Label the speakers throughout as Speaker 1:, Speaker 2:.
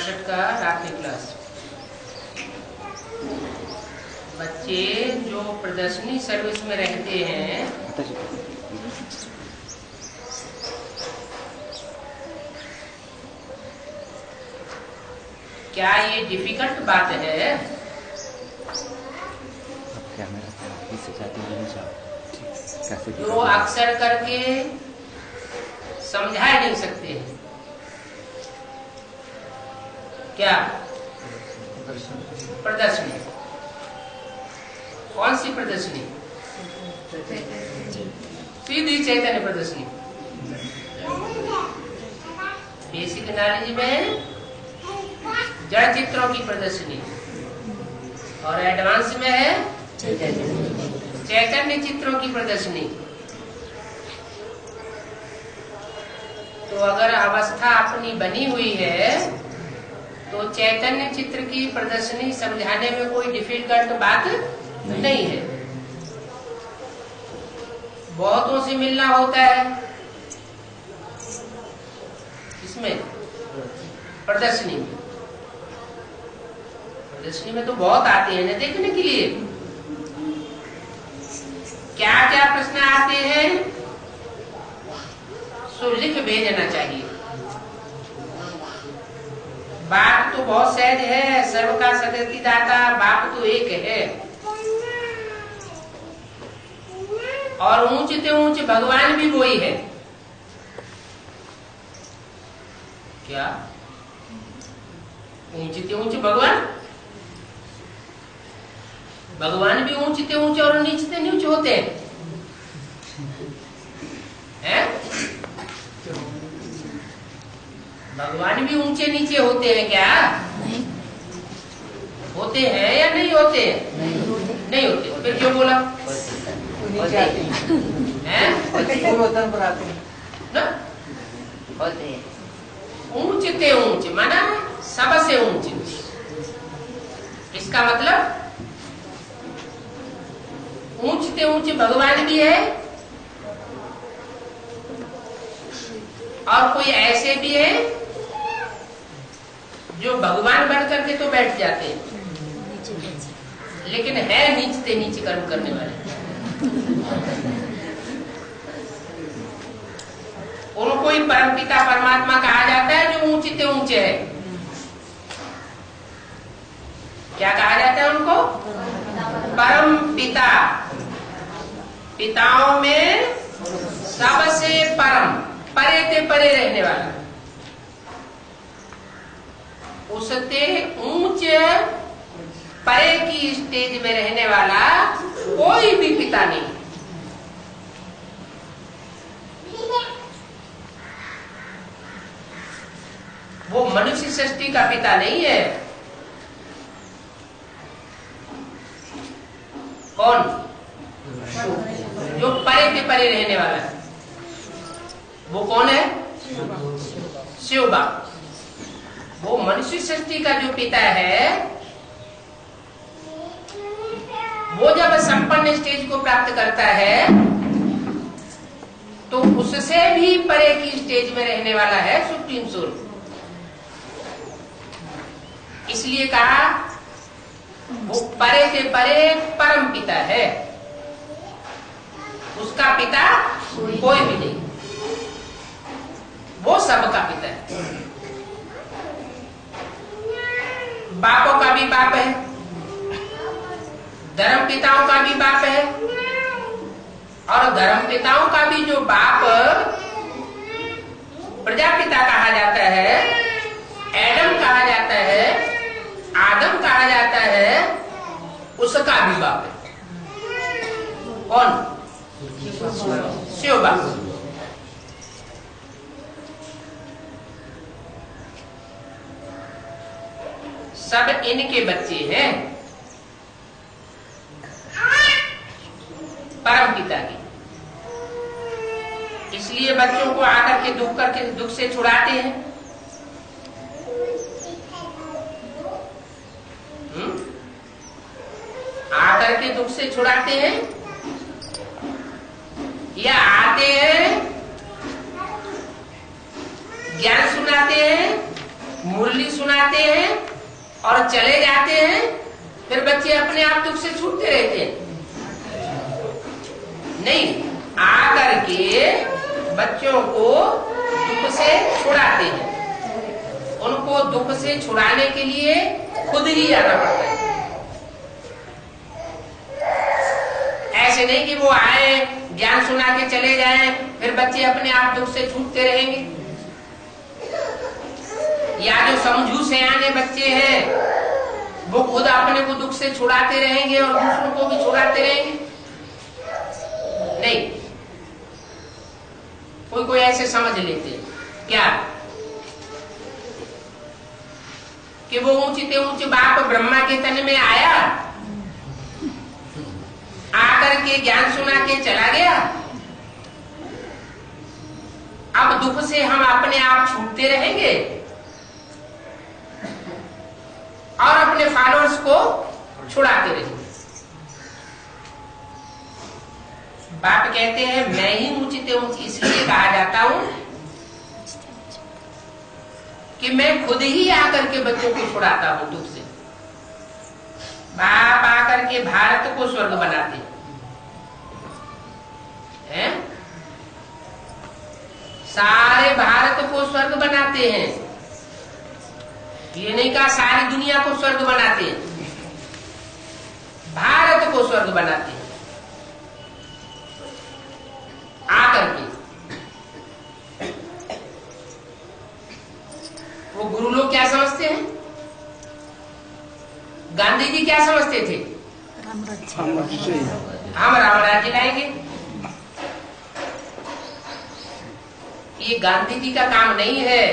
Speaker 1: 68 का रात्रि क्लास। बच्चे जो प्रदर्शनी सर्विस में रहते हैं, क्या ये डिफिकल्ट बात है? जो अक्सर करके समझा ही नहीं सकते हैं। क्या प्रदर्शनी? कौन सी प्रदर्शनी? सीधी चैतन्य प्रदर्शनी। बेसिक नॉलेज में जड़ चित्रों की प्रदर्शनी और एडवांस में है चैतन्य चित्रों की प्रदर्शनी। तो अगर अवस्था अपनी बनी हुई है तो चैतन्य चित्र की प्रदर्शनी समझाने में कोई डिफिकल्ट बात नहीं है। बहुतों से मिलना होता है इसमें प्रदर्शनी में। प्रदर्शनी में तो बहुत आते हैं ना देखने के लिए। क्या क्या प्रश्न आते हैं सो लिख भेजना चाहिए। बाप तो बहुत सहज है, सर्व का सदगति दाता, बाप तो एक है। और ऊंच से ऊंच भगवान भी वही है। क्या ऊंच से ऊंच भगवान? भगवान भी ऊंच से ऊंचे और नीच से नीच होते हैं। भगवान भी ऊंचे नीचे होते हैं क्या? नहीं होते हैं या नहीं होते? नहीं होते। फिर क्यों बोला?
Speaker 2: नीचे आते हैं ना?
Speaker 1: होते हैं। ऊंच से ऊंच माना सबसे ऊंचे। इसका मतलब ऊंच से ऊंच भगवान भी है और कोई ऐसे भी है जो भगवान बन करके तो बैठ जाते हैं लेकिन है नीच से नीच कर्म करने वाले। उनको ही परमपिता परमात्मा कहा जाता है जो ऊंचे से ऊंचे है। क्या कहा जाता है उनको? परम पिता। पिताओं में सबसे परम, परे से परे रहने वाला, उससे ऊंचे परे की स्टेज में रहने वाला कोई भी पिता नहीं। वो मनुष्य सृष्टि का पिता नहीं है। कौन? जो परे से परे रहने वाला है वो कौन है? शिव बाप। वो मनुष्य सृष्टि का जो पिता है वो जब संपन्न स्टेज को प्राप्त करता है तो उससे भी परे की स्टेज में रहने वाला है सुप्रीम सोल। इसलिए कहा वो परे से परे परम पिता है। उसका पिता कोई भी नहीं, वो सबका पिता है। बापों का भी बाप है, धर्म पिताओं का भी बाप है और धर्म पिताओं का भी जो बाप प्रजापिता कहा जाता है, एडम कहा जाता है, आदम कहा जाता है, उसका भी बाप है। कौन? शिव बाप। सब इनके बच्चे हैं परम पिता के। इसलिए बच्चों को आकर के दुख से छुड़ाते हैं। आकर के दुख से छुड़ाते हैं या आते हैं, ज्ञान सुनाते हैं मुरली सुनाते हैं और चले जाते हैं, फिर बच्चे अपने आप दुख से छूटते रहते हैं। नहीं, आकर के बच्चों को दुख से छुड़ाते हैं। उनको दुख से छुड़ाने के लिए खुद ही आना पड़ता है। ऐसे नहीं कि वो आए, ज्ञान सुना के चले जाएं, फिर बच्चे अपने आप दुख से छूटते रहेंगे। या जो समझू सयाने बच्चे हैं वो खुद अपने को दुख से छुड़ाते रहेंगे और दूसरों को भी छुड़ाते रहेंगे। नहीं, कोई ऐसे समझ लेते क्या कि वो ऊंचे ऊंचे बाप ब्रह्मा के तन में आया, आकर के ज्ञान सुना के चला गया, अब दुख से हम अपने आप छूटते रहेंगे और अपने फॉलोअर्स को छुड़ाते रहेंगे। बाप कहते हैं मैं ही ऊंचते ऊंची इसलिए कहा जाता हूं कि मैं खुद ही आकर के बच्चों को छुड़ाता हूं दुख से। बाप आकर के भारत को स्वर्ग बनाते हैं, सारे भारत को स्वर्ग बनाते हैं। ये नहीं कहा सारी दुनिया को स्वर्ग बनाते हैं, भारत को स्वर्ग बनाते हैं आकर के। वो गुरु लोग क्या समझते हैं? गांधी जी क्या समझते थे? हम राम राज्य लाएंगे। ये गांधी जी का काम नहीं है।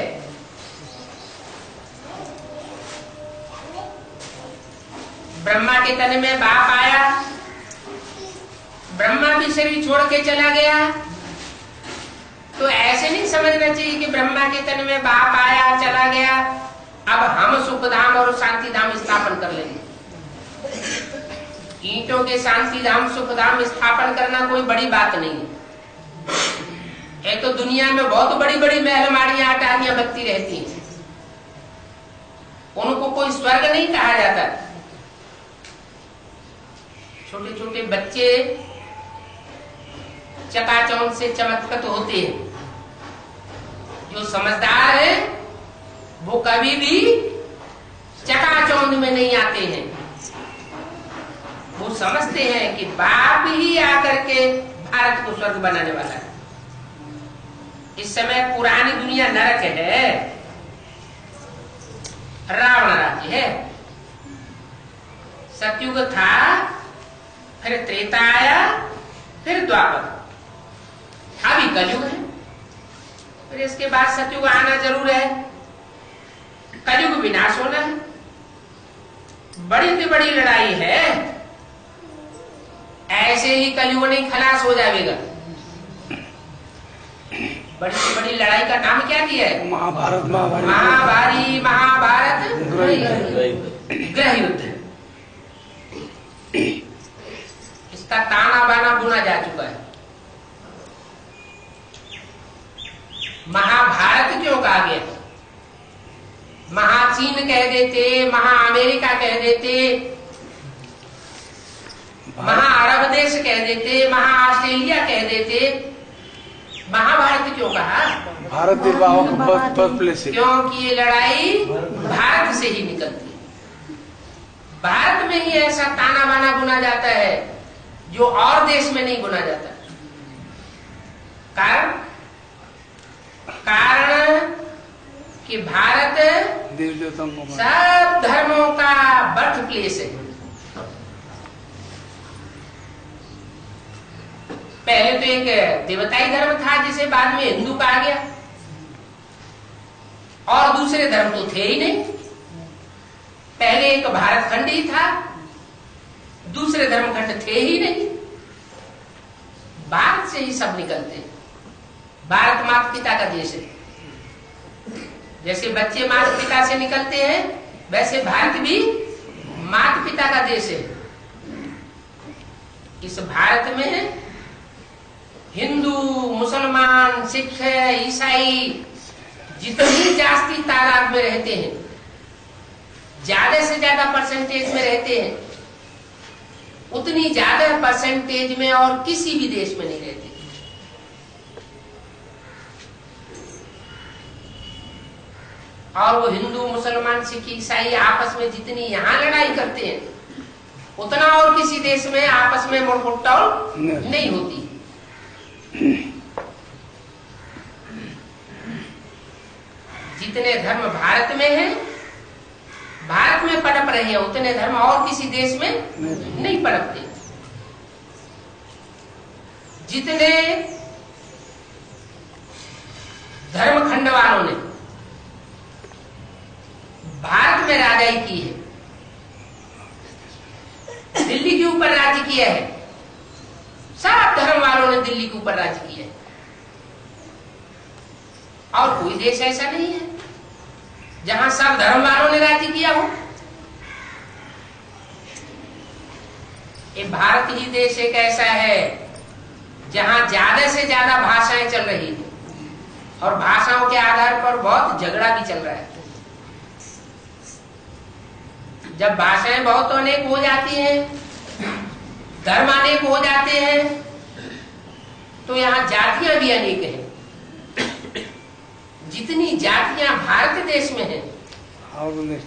Speaker 1: ब्रह्मा के तन में बाप आया, ब्रह्मा भी शरीर छोड़ के चला गया, तो ऐसे नहीं समझना चाहिए कि ब्रह्मा के तन में बाप आया चला गया, अब हम सुख धाम और शांति धाम स्थापन कर लेंगे। ईंटों के शांति धाम सुख धाम स्थापन करना कोई बड़ी बात नहीं है। ये तो दुनिया में बहुत बड़ी बड़ी महलमाड़ियां अटारियां बनती रहती हैं, उनको कोई स्वर्ग नहीं कहा जाता। छोटे छोटे बच्चे चकाचौंध से चमत्कृत होते हैं। जो समझदार है वो कभी भी चकाचौंध में नहीं आते हैं। वो समझते हैं कि बाप ही आकर के भारत को स्वर्ग बनाने वाला है। इस समय पुरानी दुनिया नरक है, रावण राज्य है। सतयुग था, फिर त्रेता आया, फिर द्वापर, अभी कलयुग है। फिर इसके बाद सतयुग आना जरूर है। कलयुग विनाश होना है। बड़ी से बड़ी लड़ाई है, ऐसे ही कलयुग नहीं खलास हो जाएगा। बड़ी से बड़ी लड़ाई का नाम क्या दिया है? महाभारत गृह युद्ध। इसका ताना बाना बुना जा चुका है। महाभारत क्यों कहा गया? महाचीन कह देते, महा अमेरिका कह देते, महा अरब देश कह देते, महा ऑस्ट्रेलिया कह देते। महाभारत क्यों कहा?
Speaker 3: भारत बर्थ प्लेस है।
Speaker 1: क्योंकि ये लड़ाई भारत से ही निकलती है। भारत में ही ऐसा ताना बाना बुना जाता है जो और देश में नहीं बुना जाता। कारण कि भारत सब धर्मों का बर्थ प्लेस है। पहले तो एक देवताई धर्म था जिसे बाद में हिंदू कहा गया, और दूसरे धर्म तो थे ही नहीं। पहले एक भारत खंड ही था, दूसरे धर्म खंड थे ही नहीं। भारत से ही सब निकलते। भारत माता पिता का देश है। जैसे बच्चे माता पिता से निकलते हैं, वैसे भारत भी माता पिता का देश है। इस भारत में हिंदू, मुसलमान, सिख, ईसाई जितनी जास्ती तादाद में रहते हैं, ज्यादा से ज्यादा परसेंटेज में रहते हैं, उतनी ज्यादा परसेंटेज में और किसी भी देश में नहीं रहते। और वो हिंदू, मुसलमान, सिख, ईसाई आपस में जितनी यहां लड़ाई करते हैं, उतना और किसी देश में आपस में मुठभेड़ नहीं होती। जितने धर्म भारत में हैं, भारत में पनप रहे हैं, उतने धर्म और किसी देश में नहीं पनपते। जितने धर्म खंड वालों ने भारत में राजाई की है, दिल्ली के ऊपर राज्य किया है, सब धर्म वालों ने दिल्ली के ऊपर राज्य किया है, और कोई देश ऐसा नहीं है जहां सब धर्म वालों ने राज्य किया हो। ये भारत ही देश एक ऐसा है जहां ज्यादा से ज्यादा भाषाएं चल रही है, और भाषाओं के आधार पर बहुत झगड़ा भी चल रहा है। जब भाषाएं बहुत अनेक हो जाती हैं, धर्म अनेक हो जाते हैं, तो यहां जातियां भी अनेक हैं। जितनी जातियां भारत देश में हैं,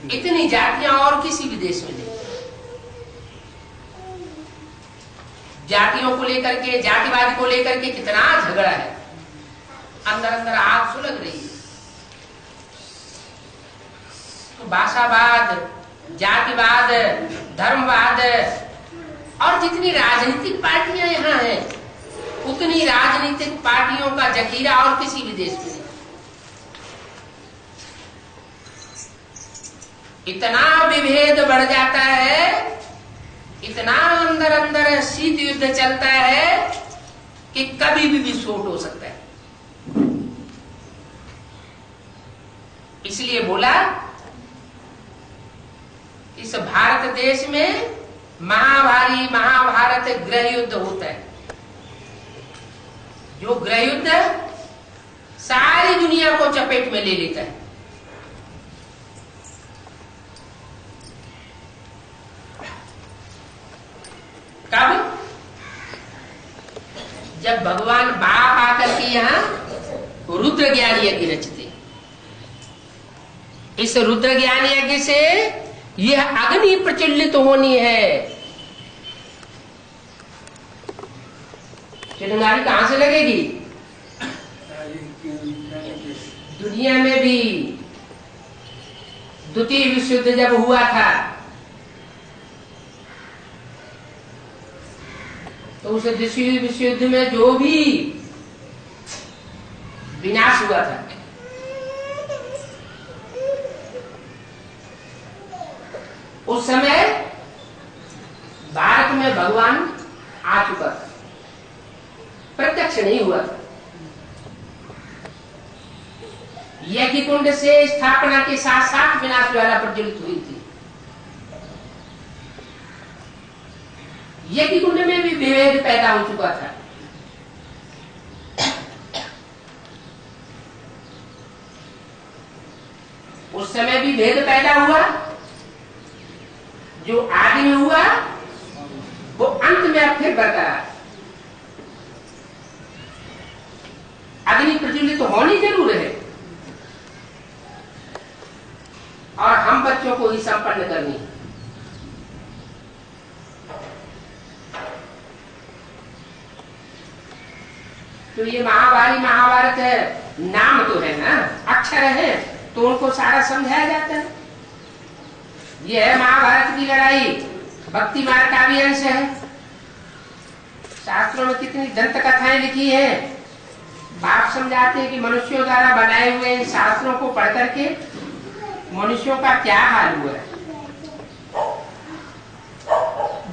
Speaker 1: इतनी जातियां और किसी भी देश में नहीं। जातियों को लेकर के, जातिवाद को लेकर के कितना झगड़ा है, अंदर अंदर आग सुलग रही है। तो भाषावाद, जातिवाद, धर्मवाद, और जितनी राजनीतिक पार्टियां यहां हैं, उतनी राजनीतिक पार्टियों का जखीरा और किसी भी देश में नहीं। इतना विभेद बढ़ जाता है, इतना अंदर अंदर शीत युद्ध चलता है कि कभी भी विस्फोट हो सकता है। इसलिए बोला, इस भारत देश में महाभारी महाभारत गृह युद्ध होता है। जो गृह युद्ध सारी दुनिया को चपेट में ले लेता है। कब? जब भगवान बाप आकर के यहां रुद्र ज्ञान यज्ञ रचते। इस रुद्र ज्ञान यज्ञ से यह अग्नि प्रज्वलित होनी है। चिंगारी कहां से लगेगी? दुनिया में भी द्वितीय विश्व युद्ध जब हुआ था, तो उस द्वितीय विश्व युद्ध में जो भी विनाश हुआ था, उस समय भारत में भगवान आ चुका था, प्रत्यक्ष नहीं हुआ था। यज्ञ कुंड से स्थापना के साथ साथ विनाश ज्वाला प्रज्वलित हुई थी। यज्ञ कुंड में भी विभेद पैदा हो चुका था। उस समय भी भेद पैदा हुआ। जो आदि में हुआ वो अंत में अब फिर बरकरार। अग्नि प्रज्वलित तो होनी जरूर है, और हम बच्चों को ही संपन्न करनी है। तो ये महाभारी महाभारत है, नाम तो है ना, अक्षर है, तो उनको सारा समझाया जाता है। ये है महाभारत की लड़ाई, भक्ति मार्ग का भी अंश है। शास्त्रों में कितनी दंत कथाएं लिखी है। बाप समझाते हैं कि मनुष्यों द्वारा बनाए हुए इन शास्त्रों को पढ़ करके मनुष्यों का क्या हाल हुआ है।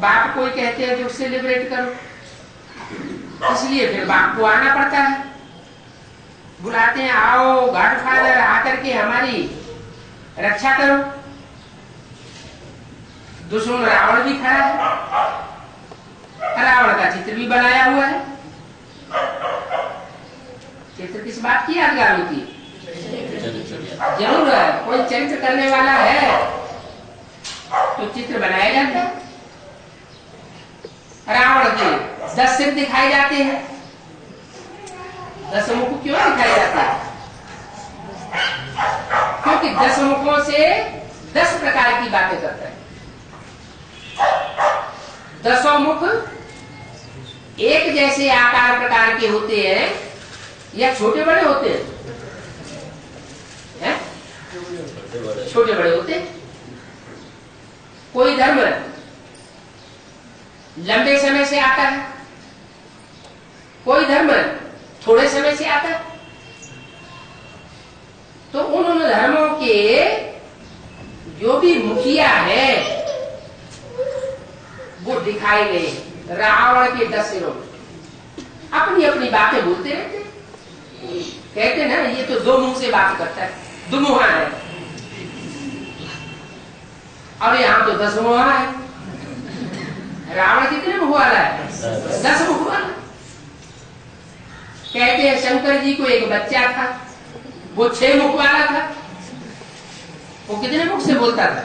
Speaker 1: बाप कोई कहते हैं दुख से लिबरेट करो, इसलिए फिर बाप को आना पड़ता है। बुलाते हैं, आओ गॉडफादर, आकर के हमारी रक्षा करो। दुश्मन रावण भी खड़ा है, रावण का चित्र भी बनाया हुआ है। चित्र किस बात की यादगार होती है? जरूर है, कोई चरित्र करने वाला है तो चित्र बनाया जाता है। रावण के 10 सिर दिखाए जाते हैं, 10 मुख क्यों दिखाए जाते हैं? क्योंकि 10 मुखों से 10 प्रकार की बातें करता है। 10 मुख एक जैसे आकार प्रकार के होते हैं या छोटे बड़े होते हैं? छोटे बड़े होते हैं। कोई धर्म लंबे समय से आता है, कोई धर्म थोड़े समय से आता है। तो उन धर्मों के जो भी मुखिया है वो दिखाए गए। रावण के 10 सिरों अपनी अपनी बातें बोलते रहते, कहते ना ये तो 2 मुंह से बात करता है, दुमुहा है, और यहाँ तो 10 मुहा है। रावण कितने मुख वाला है? 10 मुख वाला। कहते हैं शंकर जी को एक बच्चा था, वो 6 मुख वाला था। वो कितने मुख से बोलता था?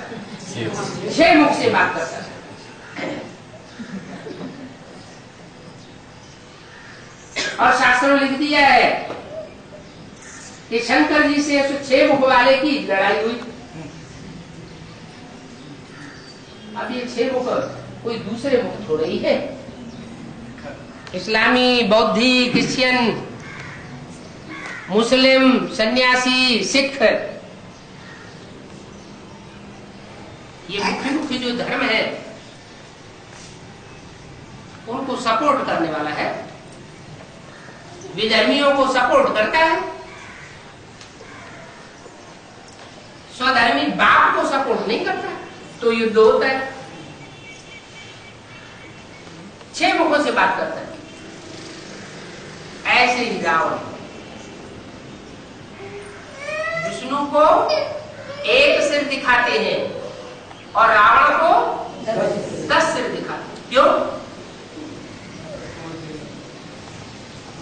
Speaker 1: 6 मुख से बात करता था। और शास्त्रों में लिख दिया है कि शंकर जी से 6 मुख वाले की लड़ाई हुई। अब ये 6 मुख कोई दूसरे मुख थोड़े ही है। इस्लामी, बौद्धि, क्रिश्चियन, मुस्लिम, सन्यासी, सिख, ये मुख्य मुख्य जो धर्म है उनको सपोर्ट करने वाला है, विधर्मियों को सपोर्ट करता है। स्वधर्मी बाप को सपोर्ट नहीं करता तो युद्ध होता है। 6 मुखों से बात करता है। ऐसे ही रावण विष्णु को 1 सिर दिखाते हैं और रावण को 10 सिर दिखाते हैं। क्यों?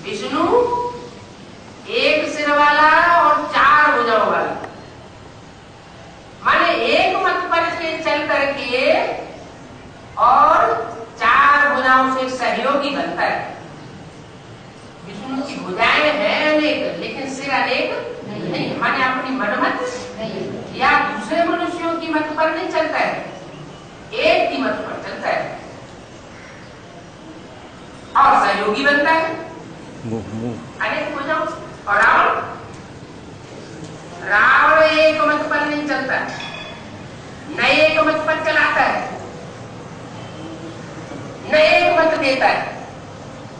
Speaker 1: विष्णु 1 सिर वाला और 4 भुजाओं वाला, माने एक मत पर के चल करके और 4 भुजाओं से सहयोगी बनता है। विष्णु की भुजाएं हैं अनेक लेकिन सिर अनेक नहीं, माने अपनी मनमत या दूसरे मनुष्यों की मत पर नहीं चलता है, एक की मत पर चलता है और सहयोगी बनता है अनेक भुजाओं से। और रावण एक मत पर नहीं चलता, न एक मत पर चलाता है, न एक मत देता है,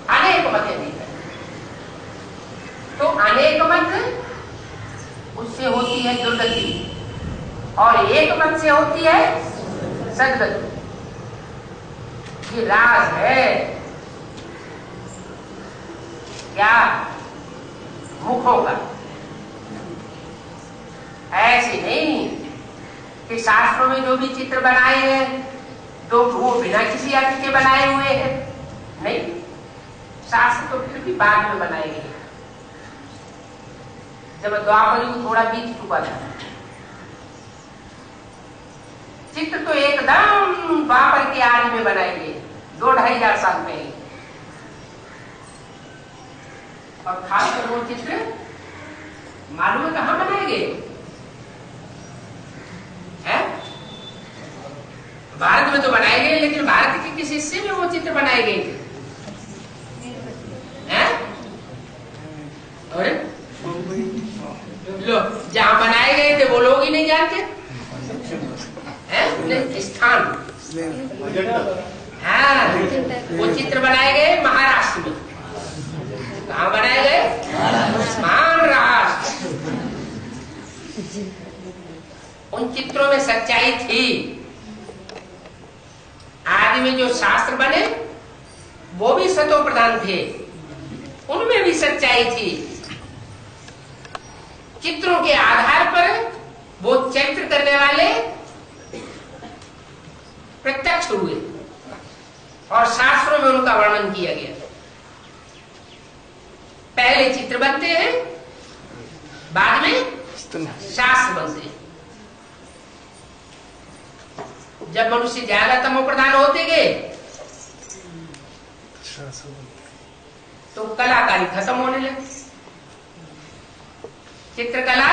Speaker 1: अनेक मत देता है। तो अनेक मत उससे होती है दुर्गति और एक मत से होती है सदगति। ये राज है क्या? मुखों का। ऐसे नहीं कि शास्त्रों में जो भी चित्र बनाए हैं तो वो बिना किसी अर्थ के बनाए हुए हैं, नहीं। शास्त्र तो फिर भी बाद में बनाए गए, जब द्वापर युग थोड़ा बीत चुका था। चित्र तो एकदम द्वापर के आदि में बनाए गए, 2-2,500 साल पहले। और खासकर वो चित्र मालूम है कहां बनाए गए? भारत में तो बनाए गए, लेकिन भारत के किस हिस्से में वो चित्र बनाए गए थे? अरे लो, जहां बनाए गए थे वो लोग ही नहीं जानते हैं स्थान। हाँ, वो चित्र बनाए गए महाराष्ट्र में। कहाँ बनाए गए? महाराष्ट्र। उन चित्रों में सच्चाई थी। आदि में जो शास्त्र बने वो भी सतो प्रधान थे, उनमें भी सच्चाई थी। चित्रों के आधार पर वो चरित्र करने वाले प्रत्यक्ष हुए और शास्त्रों में उनका वर्णन किया गया। पहले चित्र बनते हैं, बाद में शास्त्र बनते हैं। जब मनुष्य ज्यादा तमो प्रधान होते गए तो कलाकारी खत्म होने लगी, चित्रकला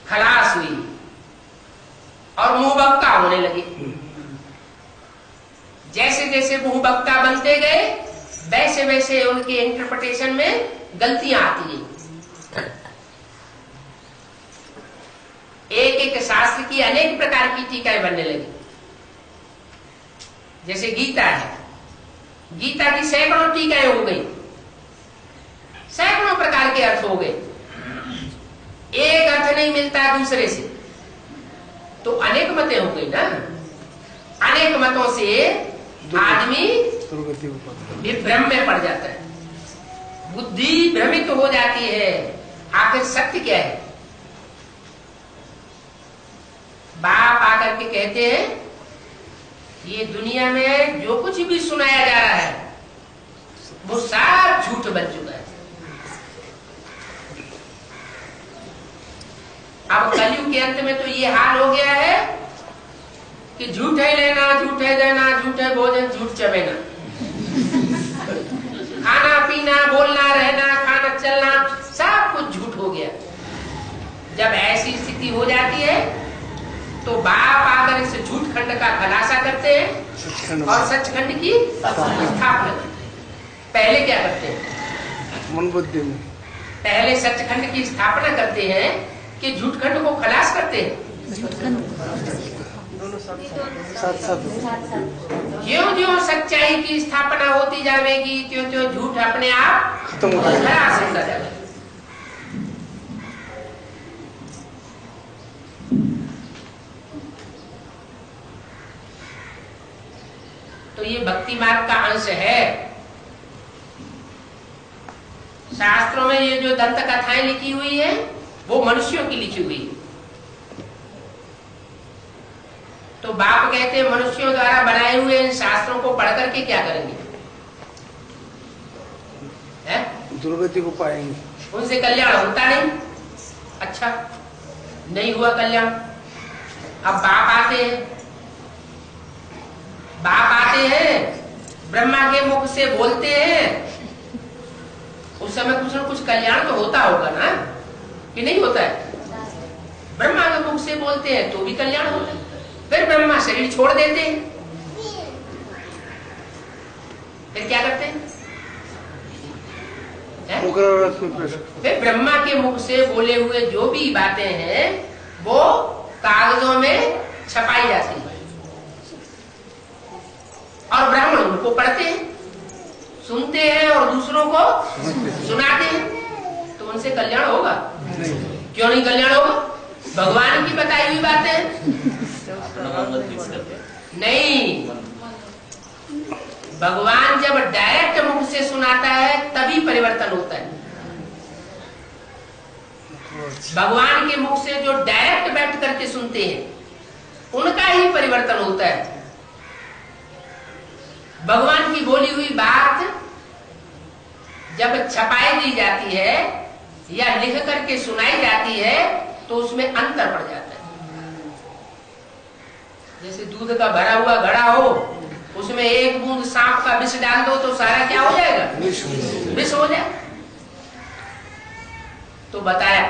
Speaker 1: खलास हुई और मुंह बक्का होने लगे। जैसे जैसे मुंह बक्का बनते गए वैसे वैसे उनके इंटरप्रिटेशन में गलतियां आती है। एक एक शास्त्र की अनेक प्रकार की टीकाएं बनने लगी। जैसे गीता है, गीता की सैकड़ों टीकाएं हो गई, सैकड़ों प्रकार के अर्थ हो गए, एक अर्थ नहीं मिलता दूसरे से, तो अनेक मतें हो गई ना। अनेक मतों से आदमी विभ्रम में पड़ जाता है, बुद्धि भ्रमित हो जाती है। आखिर सत्य क्या है? बाप आकर के कहते हैं ये दुनिया में जो कुछ भी सुनाया जा रहा है वो सब झूठ बन चुका है। अब कलयुग के अंत में तो ये हाल हो गया है कि झूठ है लेना, झूठ है देना, झूठ है भोजन, झूठ चबेना, खाना पीना, बोलना, रहना, खाना, चलना, सब कुछ झूठ हो गया। जब ऐसी स्थिति हो जाती है तो बाप आकर इस झूठ खंड का खुलासा करते हैं और सचखंड की स्थापना करते हैं। पहले क्या करते हैं?
Speaker 3: मन बुद्धि में
Speaker 1: पहले सचखंड की स्थापना करते हैं कि झूठ खंड को खलास करते हैं। ज्यों ज्यों सच्चाई की स्थापना होती जाएगी त्यों त्यों झूठ अपने आप
Speaker 3: खत्म होता जाएगा।
Speaker 1: खलास होता जाएगा। तो ये भक्ति मार्ग का अंश है। शास्त्रों में ये जो दंत कथाएं लिखी हुई है वो मनुष्यों की लिखी हुई है। तो बाप कहते हैं मनुष्यों द्वारा बनाए हुए इन शास्त्रों को पढ़ करके क्या करेंगे?
Speaker 3: दुर्गति को पाएंगे,
Speaker 1: उनसे कल्याण होता नहीं। अच्छा, नहीं हुआ कल्याण। अब बाप आते हैं, ब्रह्मा के मुख से बोलते हैं, उस समय कुछ न कुछ कल्याण तो होता होगा ना, कि नहीं होता है? ब्रह्मा के मुख से बोलते हैं तो भी कल्याण होता है। फिर ब्रह्मा शरीर छोड़ देते हैं, फिर क्या करते हैं? फिर ब्रह्मा के मुख से बोले हुए जो भी बातें हैं वो कागजों में छपाई जाती है और ब्राह्मण उनको पढ़ते हैं, सुनते हैं और दूसरों को सुनाते हैं। तो उनसे कल्याण होगा? क्यों नहीं कल्याण होगा? भगवान की बताई हुई बातें नहीं। भगवान जब डायरेक्ट मुख से सुनाता है तभी परिवर्तन होता है। भगवान के मुख से जो डायरेक्ट बैठ करके सुनते हैं उनका ही परिवर्तन होता है। भगवान की बोली हुई बात जब छपाई दी जाती है या लिख करके सुनाई जाती है तो उसमें अंतर पड़ जाता है। जैसे दूध का भरा हुआ घड़ा हो, उसमें एक बूंद सांप का विष डाल दो तो सारा क्या हो जाएगा? विष हो जाए। तो बताया,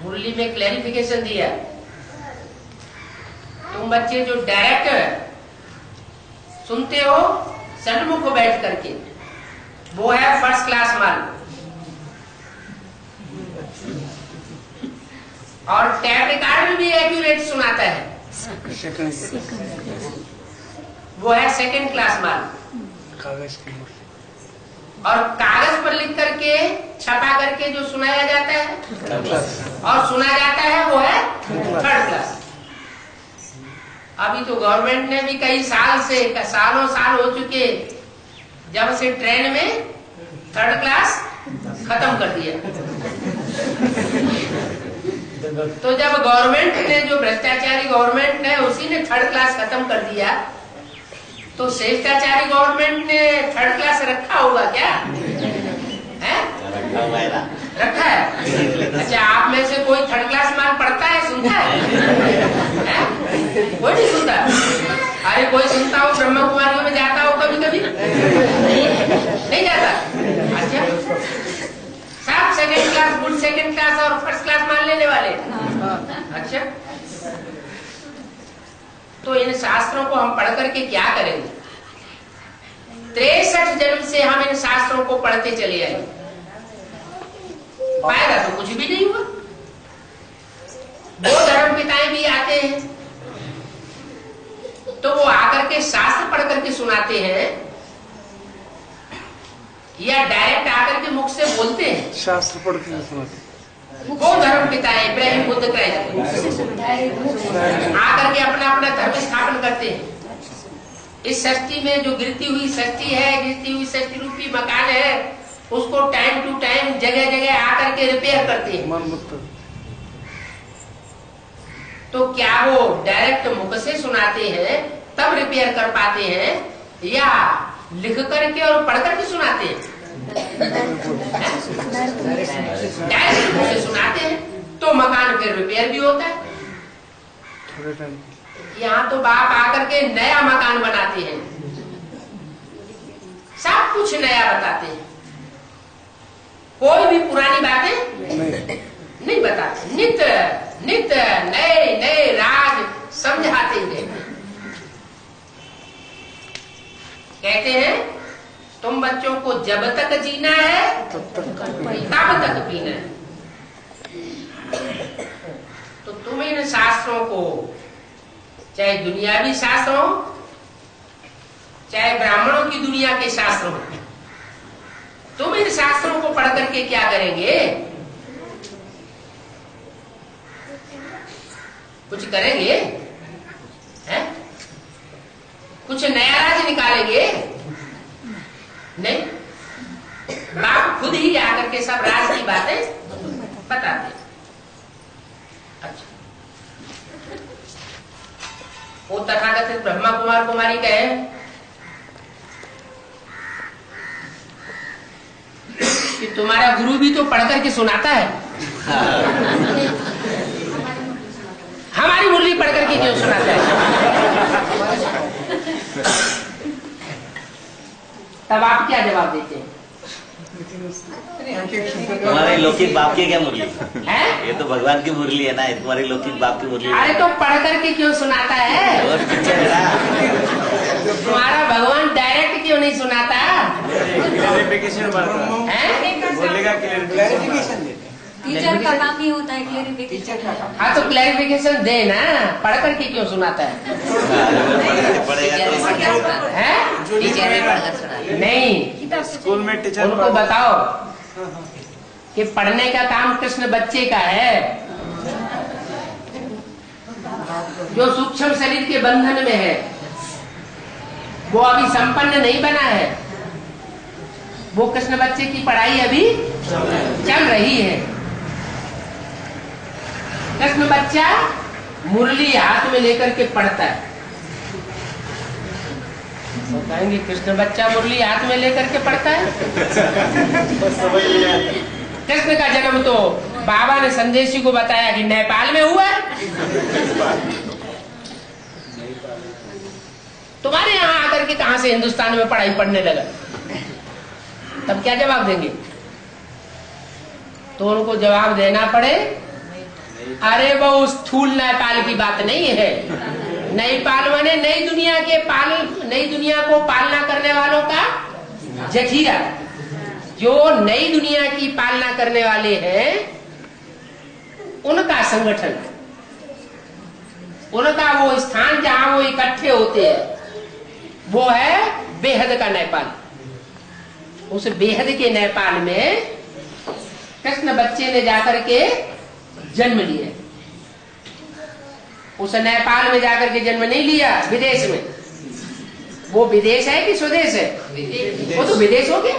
Speaker 1: मुरली में क्लैरिफिकेशन दिया, तुम बच्चे जो डायरेक्ट सुनते हो सन्मुख बैठ करके, वो है फर्स्ट क्लास माल। और टैप रिकॉर्ड में भी एक्यूरेट सुनाता है, वो है सेकंड क्लास माल। और कागज पर लिख करके छपा करके जो सुनाया जाता है और सुना जाता है वो है थर्ड क्लास। अभी तो गवर्नमेंट ने भी कई साल से सालों साल हो चुके जब से ट्रेन में थर्ड क्लास खत्म कर दिया। तो जब गवर्नमेंट ने, जो भ्रष्टाचारी गवर्नमेंट है उसी ने थर्ड क्लास खत्म कर दिया, तो शिष्टाचारी गवर्नमेंट ने थर्ड क्लास रखा होगा क्या? है? रखा है? अच्छा, आप में से कोई थर्ड क्लास माल पढ़ता है, सुनता है? कोई नहीं सुनता? अरे कोई सुनता हो, ब्रह्म कुमारियों में जाता हो कभी कभी? नहीं जाता? अच्छा, सब second class, good second class और फर्स्ट क्लास मान लेने वाले। अच्छा, तो इन शास्त्रों को हम पढ़ करके क्या करेंगे? 63 जन्म से हम इन शास्त्रों को पढ़ते चले आए, फायदा तो कुछ भी नहीं हुआ। दो धर्म पिताएं भी आते हैं तो वो आकर के शास्त्र पढ़ करके सुनाते हैं या डायरेक्ट आकर के मुख से बोलते हैं?
Speaker 3: शास्त्र पढ़ के सुनाते।
Speaker 1: वो धर्म पिताएं इब्राहिम, बुद्ध, क्राइस्ट आकर के अपना अपना धर्म स्थापन करते हैं। इस सृष्टि में जो गिरती हुई सृष्टि है, गिरती हुई सृष्टि रूपी मकान है, उसको टाइम टू टाइम जगह जगह आकर के रिपेयर करते हैं। तो क्या वो डायरेक्ट मुख से सुनाते हैं तब रिपेयर कर पाते हैं या लिख करके और पढ़ करके सुनाते हैं? डायरेक्ट मुख से सुनाते हैं तो मकान फिर रिपेयर भी होता है। यहाँ तो बाप आकर के नया मकान बनाते हैं, सब कुछ नया बताते हैं, कोई भी पुरानी बातें नहीं बताते। नित्य नित्य नए नए राज समझाते हैं। कहते हैं तुम बच्चों को जब तक जीना है तब तक पीना है। तो तुम इन शास्त्रों को, चाहे दुनियावी शास्त्र हो, चाहे ब्राह्मणों की दुनिया के शास्त्र हो, तुम इन शास्त्रों को पढ़ करके क्या करेंगे? कुछ करेंगे? हैं? कुछ नया राज निकालेंगे? नहीं, बाप खुद ही आकर के सब राज की बातें बताते। अच्छा, वो तथाकथित ब्रह्मा कुमार कुमारी कहे कि तुम्हारा गुरु भी तो पढ़ करके सुनाता है। हमारी मुरली पढ़ करके क्यों सुनाता है? तब आप क्या जवाब देते हैं?
Speaker 4: तुम्हारे लौकिक बाप की क्या मुरली
Speaker 1: है?
Speaker 4: ये तो भगवान की मुरली है ना, तुम्हारी लौकिक बाप की मुरली।
Speaker 1: अरे तो पढ़ करके क्यों सुनाता है? तुम्हारा भगवान डायरेक्ट क्यों नहीं सुनाता?
Speaker 3: क्लैरिफिकेशन बोलेगा, क्लैरिफिकेशन देते।
Speaker 2: टीचर का काम ही होता है क्लैरिफिकेशन।
Speaker 1: हाँ तो क्लैरिफिकेशन दे ना, पढ़ करके क्यों सुनाता है?
Speaker 2: टीचर भी पढ़कर सुना
Speaker 1: नहीं,
Speaker 3: स्कूल में टीचर
Speaker 1: उनको बताओ कि पढ़ने का काम कृष्ण बच्चे का है, जो सूक्ष्म शरीर के बंधन में है, वो अभी संपन्न नहीं बना है। वो कृष्ण बच्चे की पढ़ाई अभी चल रही है। कृष्ण बच्चा मुरली हाथ में लेकर के पढ़ता है। तो कहेंगे कृष्ण बच्चा मुरली हाथ में लेकर के पढ़ता है? कृष्ण का जन्म तो बाबा ने संदेशी को बताया कि नेपाल में हुआ है। तुम्हारे यहाँ आकर के कहां से हिंदुस्तान में पढ़ाई पढ़ने लगा? तब क्या जवाब देंगे? तो उनको जवाब देना पड़े, अरे वो स्थूल नेपाल की बात नहीं है। नेपाल माने नई दुनिया के नई दुनिया को पालना करने वालों का जखीरा। जो नई दुनिया की पालना करने वाले हैं उनका संगठन, उनका वो स्थान जहां वो इकट्ठे होते हैं, वो है बेहद का नेपाल। उस बेहद के नेपाल में कृष्ण बच्चे ने जाकर के जन्म लिया। उस नेपाल में जाकर के जन्म नहीं लिया, विदेश में। वो विदेश है कि स्वदेश है? वो तो विदेश हो गया।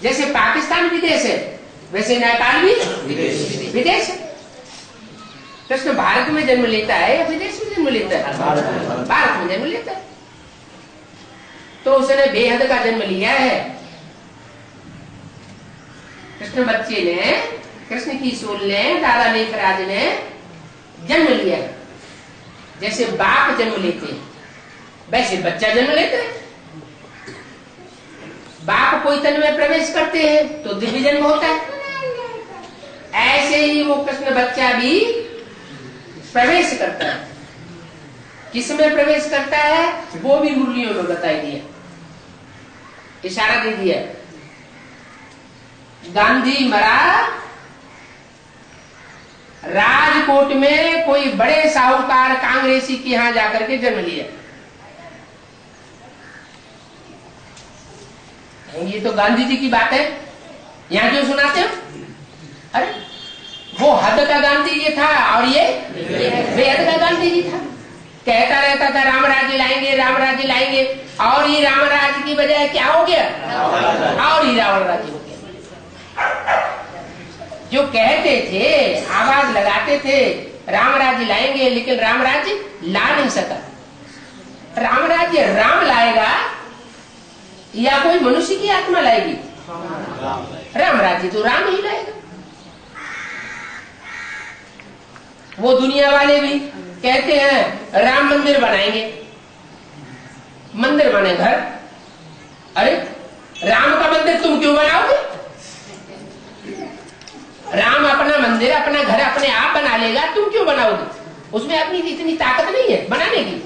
Speaker 1: जैसे पाकिस्तान विदेश है, वैसे नेपाल भी विदेश है। कृष्ण भारत में जन्म लेता है या विदेश में जन्म लेता है? भारत में जन्म लेता है। तो उसने बेहद का जन्म लिया है। कृष्ण बच्चे ने, कृष्ण की सोल ने, दादा लेखराज ने जन्म लिया। जैसे बाप जन्म लेते हैं वैसे बच्चा जन्म लेता है। बाप कोई तन में प्रवेश करते हैं तो दिव्य जन्म होता है। ऐसे ही वो कृष्ण बच्चा भी प्रवेश करता है। किसमें प्रवेश करता है वो भी मुरलियों में बताई दिया, इशारा दे दिया। गांधी मरा, राजकोट में कोई बड़े साहूकार कांग्रेसी के यहां जाकर के जन्म लिया। ये तो गांधी जी की बात है, यहां क्यों सुनाते हो? अरे वो हद का गांधी जी था और ये बेहद का गांधी जी था। कहता रहता था राम राज्य लाएंगे, राम राज्य लाएंगे, और ये राम राज्य की बजाय क्या हो गया? और ही रावण राज्य हो गया। जो कहते थे, आवाज लगाते थे राम राज्य लाएंगे, लेकिन राम राज्य ला नहीं सका। राम राज्य राम लाएगा या कोई मनुष्य की आत्मा लाएगी? राम राज्य तो राम ही लाएगा। वो दुनिया वाले भी कहते हैं राम मंदिर बनाएंगे, मंदिर बने घर। अरे राम का मंदिर तुम क्यों बनाओगे? राम अपना मंदिर, अपना घर अपने आप बना लेगा, तुम क्यों बनाओगे? उसमें अपनी इतनी ताकत नहीं है बनाने की।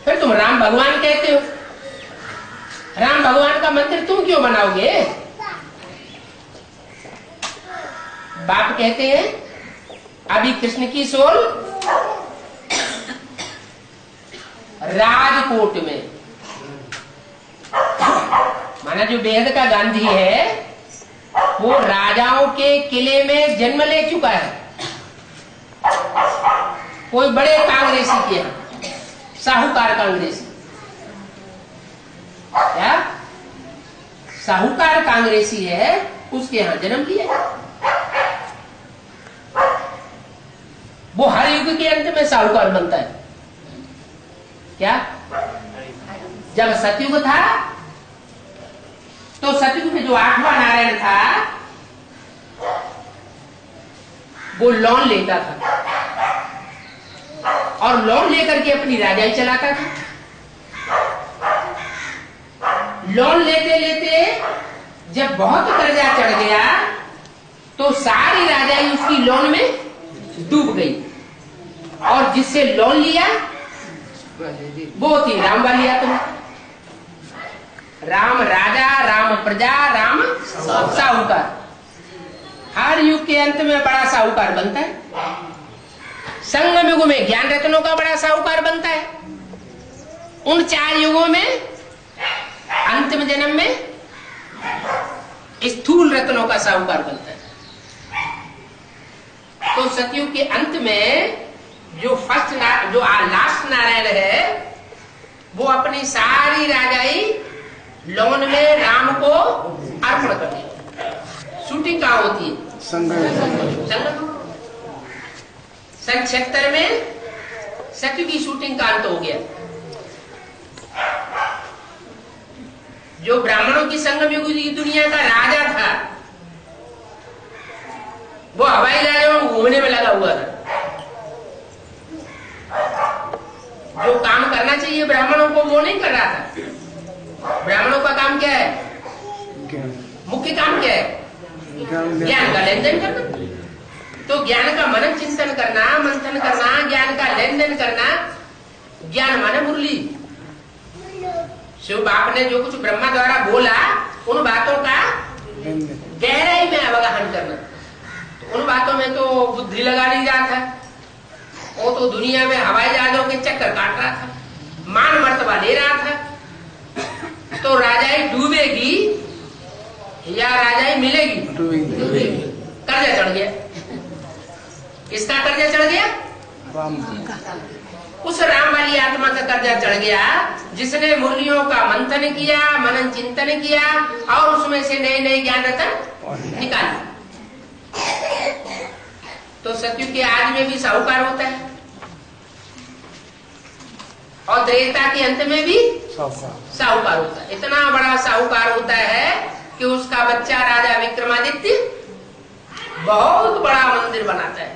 Speaker 1: फिर तुम राम भगवान कहते हो, राम भगवान का मंदिर तुम क्यों बनाओगे? बाप कहते हैं अभी कृष्ण की सोल राजकोट में, माना जो बेहद का गांधी है वो राजाओं के किले में जन्म ले चुका है। कोई बड़े कांग्रेसी के यहाँ, साहूकार कांग्रेसी, क्या साहूकार कांग्रेसी है, उसके यहाँ जन्म लिया। वो हर युग के अंत में साहूकार बनता है। क्या जब सतयुग था तो सतयुग में जो 8वां नारायण था वो लोन लेता था और लोन लेकर के अपनी राजाई चलाता था। लोन लेते लेते जब बहुत कर्जा चढ़ गया तो सारी राजाई उसकी लोन में डूब गई, और जिससे लोन लिया वो थी राम वाली आत्मा। राम राजा, राम प्रजा, राम साहूकार। हर युग के अंत में बड़ा साहूकार बनता है। संगम युग में ज्ञान रत्नों का बड़ा साहूकार बनता है। उन 4 युगों में अंतिम जन्म में स्थूल रत्नों का साहूकार बनता है। तो सतयुग के अंत में जो लास्ट नारायण है वो अपनी सारी राजाई लोन में राम को अर्पण कर दिया। शूटिंग कहाँ होती है? संगम। सन 76 में सतयुग की शूटिंग का अंत हो गया। जो ब्राह्मणों की संगम युग की दुनिया का राजा था वो हवाई जहाजों में घूमने में लगा हुआ था। जो काम करना चाहिए ब्राह्मणों को वो नहीं कर रहा था। ब्राह्मणों का काम क्या है? मुख्य काम क्या है? ज्ञान का लेन देन करना। तो ज्ञान का मनन चिंतन करना, मंथन करना, ज्ञान का लेन देन करना। ज्ञान माने मुरली। शिव बाप ने जो कुछ ब्रह्मा द्वारा बोला उन बातों का गहराई में अवगाहन करना। तो उन बातों में तो बुद्धि लगा नहीं रहा था, वो तो दुनिया में हवाई जहाजों के चक्कर काट रहा था, मान मर्तबा ले रहा था। तो राजाई डूबेगी या राजाई मिलेगी? कर्जा चढ़ गया। किसका कर्जा चढ़ गया? उस राम वाली आत्मा का कर्जा चढ़ गया जिसने मुरलियों का मंथन किया, मनन चिंतन किया और उसमें से नए नए ज्ञान रतन निकाले। तो सतयुग के आदि में भी साहूकार होता है और त्रेता के अंत में भी साहूकार होता है। इतना बड़ा साहूकार होता है कि उसका बच्चा राजा विक्रमादित्य बहुत बड़ा मंदिर बनाता है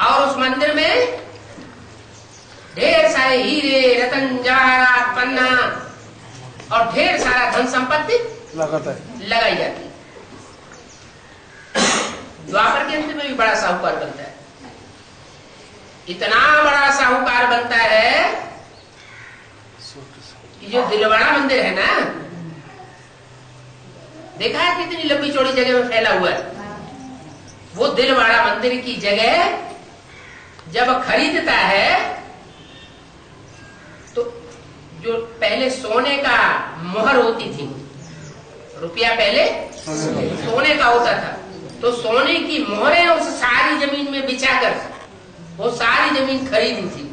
Speaker 1: और उस मंदिर में ढेर सारे हीरे रतन जवाहरात पन्ना और ढेर सारा धन संपत्ति लगाई जाती है। द्वापर के अंत में भी बड़ा साहूकार बनता है, इतना बड़ा साहूकार बनता है कि जो दिलवाड़ा मंदिर है ना, देखा है कितनी लंबी चौड़ी जगह में फैला हुआ है। वो दिलवाड़ा मंदिर की जगह जब खरीदता है तो जो पहले सोने का मोहर होती थी, रुपया पहले सोने का होता था, तो सोने की मोहरें उस सारी जमीन में बिछाकर वो सारी जमीन खरीदी थी।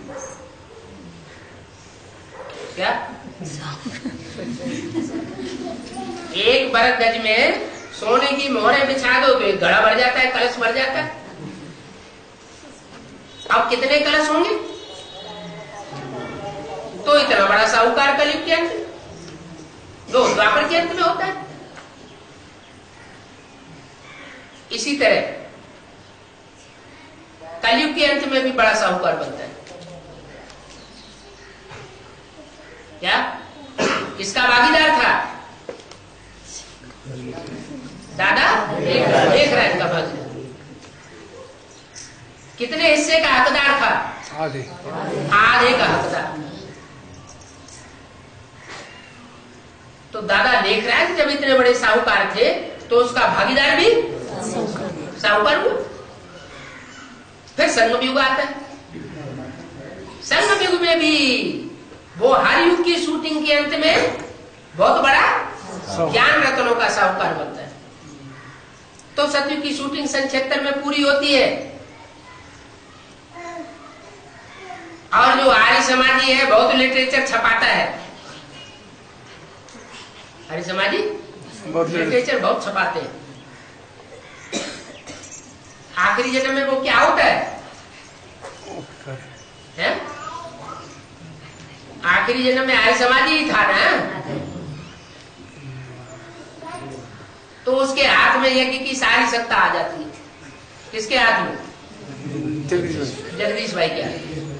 Speaker 1: क्या 1 वर्ग गज में सोने की मोहरें बिछा दो तो एक घड़ा भर जाता है, कलश भर जाता है। अब कितने कलश होंगे? तो इतना बड़ा साहूकार कलयुग के अंत, जो द्वापर के अंत में होता है। इसी तरह कलयुग के अंत में भी बड़ा साहूकार बनता है। क्या किसका भागीदार था? दादा देख रहा है इनका भागीदार। कितने हिस्से का हकदार था? आधे का हकदार। तो दादा देख रहा है कि जब इतने बड़े साहूकार थे तो उसका भागीदार भी साहूकार हुआ। फिर संगम युग आता है। संगम युग में भी वो हर युग की शूटिंग के अंत में बहुत बड़ा ज्ञान रत्नों का साहूकार बनता है। तो सतयुग की शूटिंग सन 76 में पूरी होती है और जो आर्य समाजी है बहुत लिटरेचर छपाता है। आर्य समाजी लिटरेचर बहुत छपाते हैं। आखिरी जन्म में वो क्या होता है? आखिरी जन्म में आर्य समाजी ही था ना, तो उसके हाथ में यज्ञ की सारी सत्ता आ जाती है। किसके हाथ में? जगदीश भाई के हाथ में।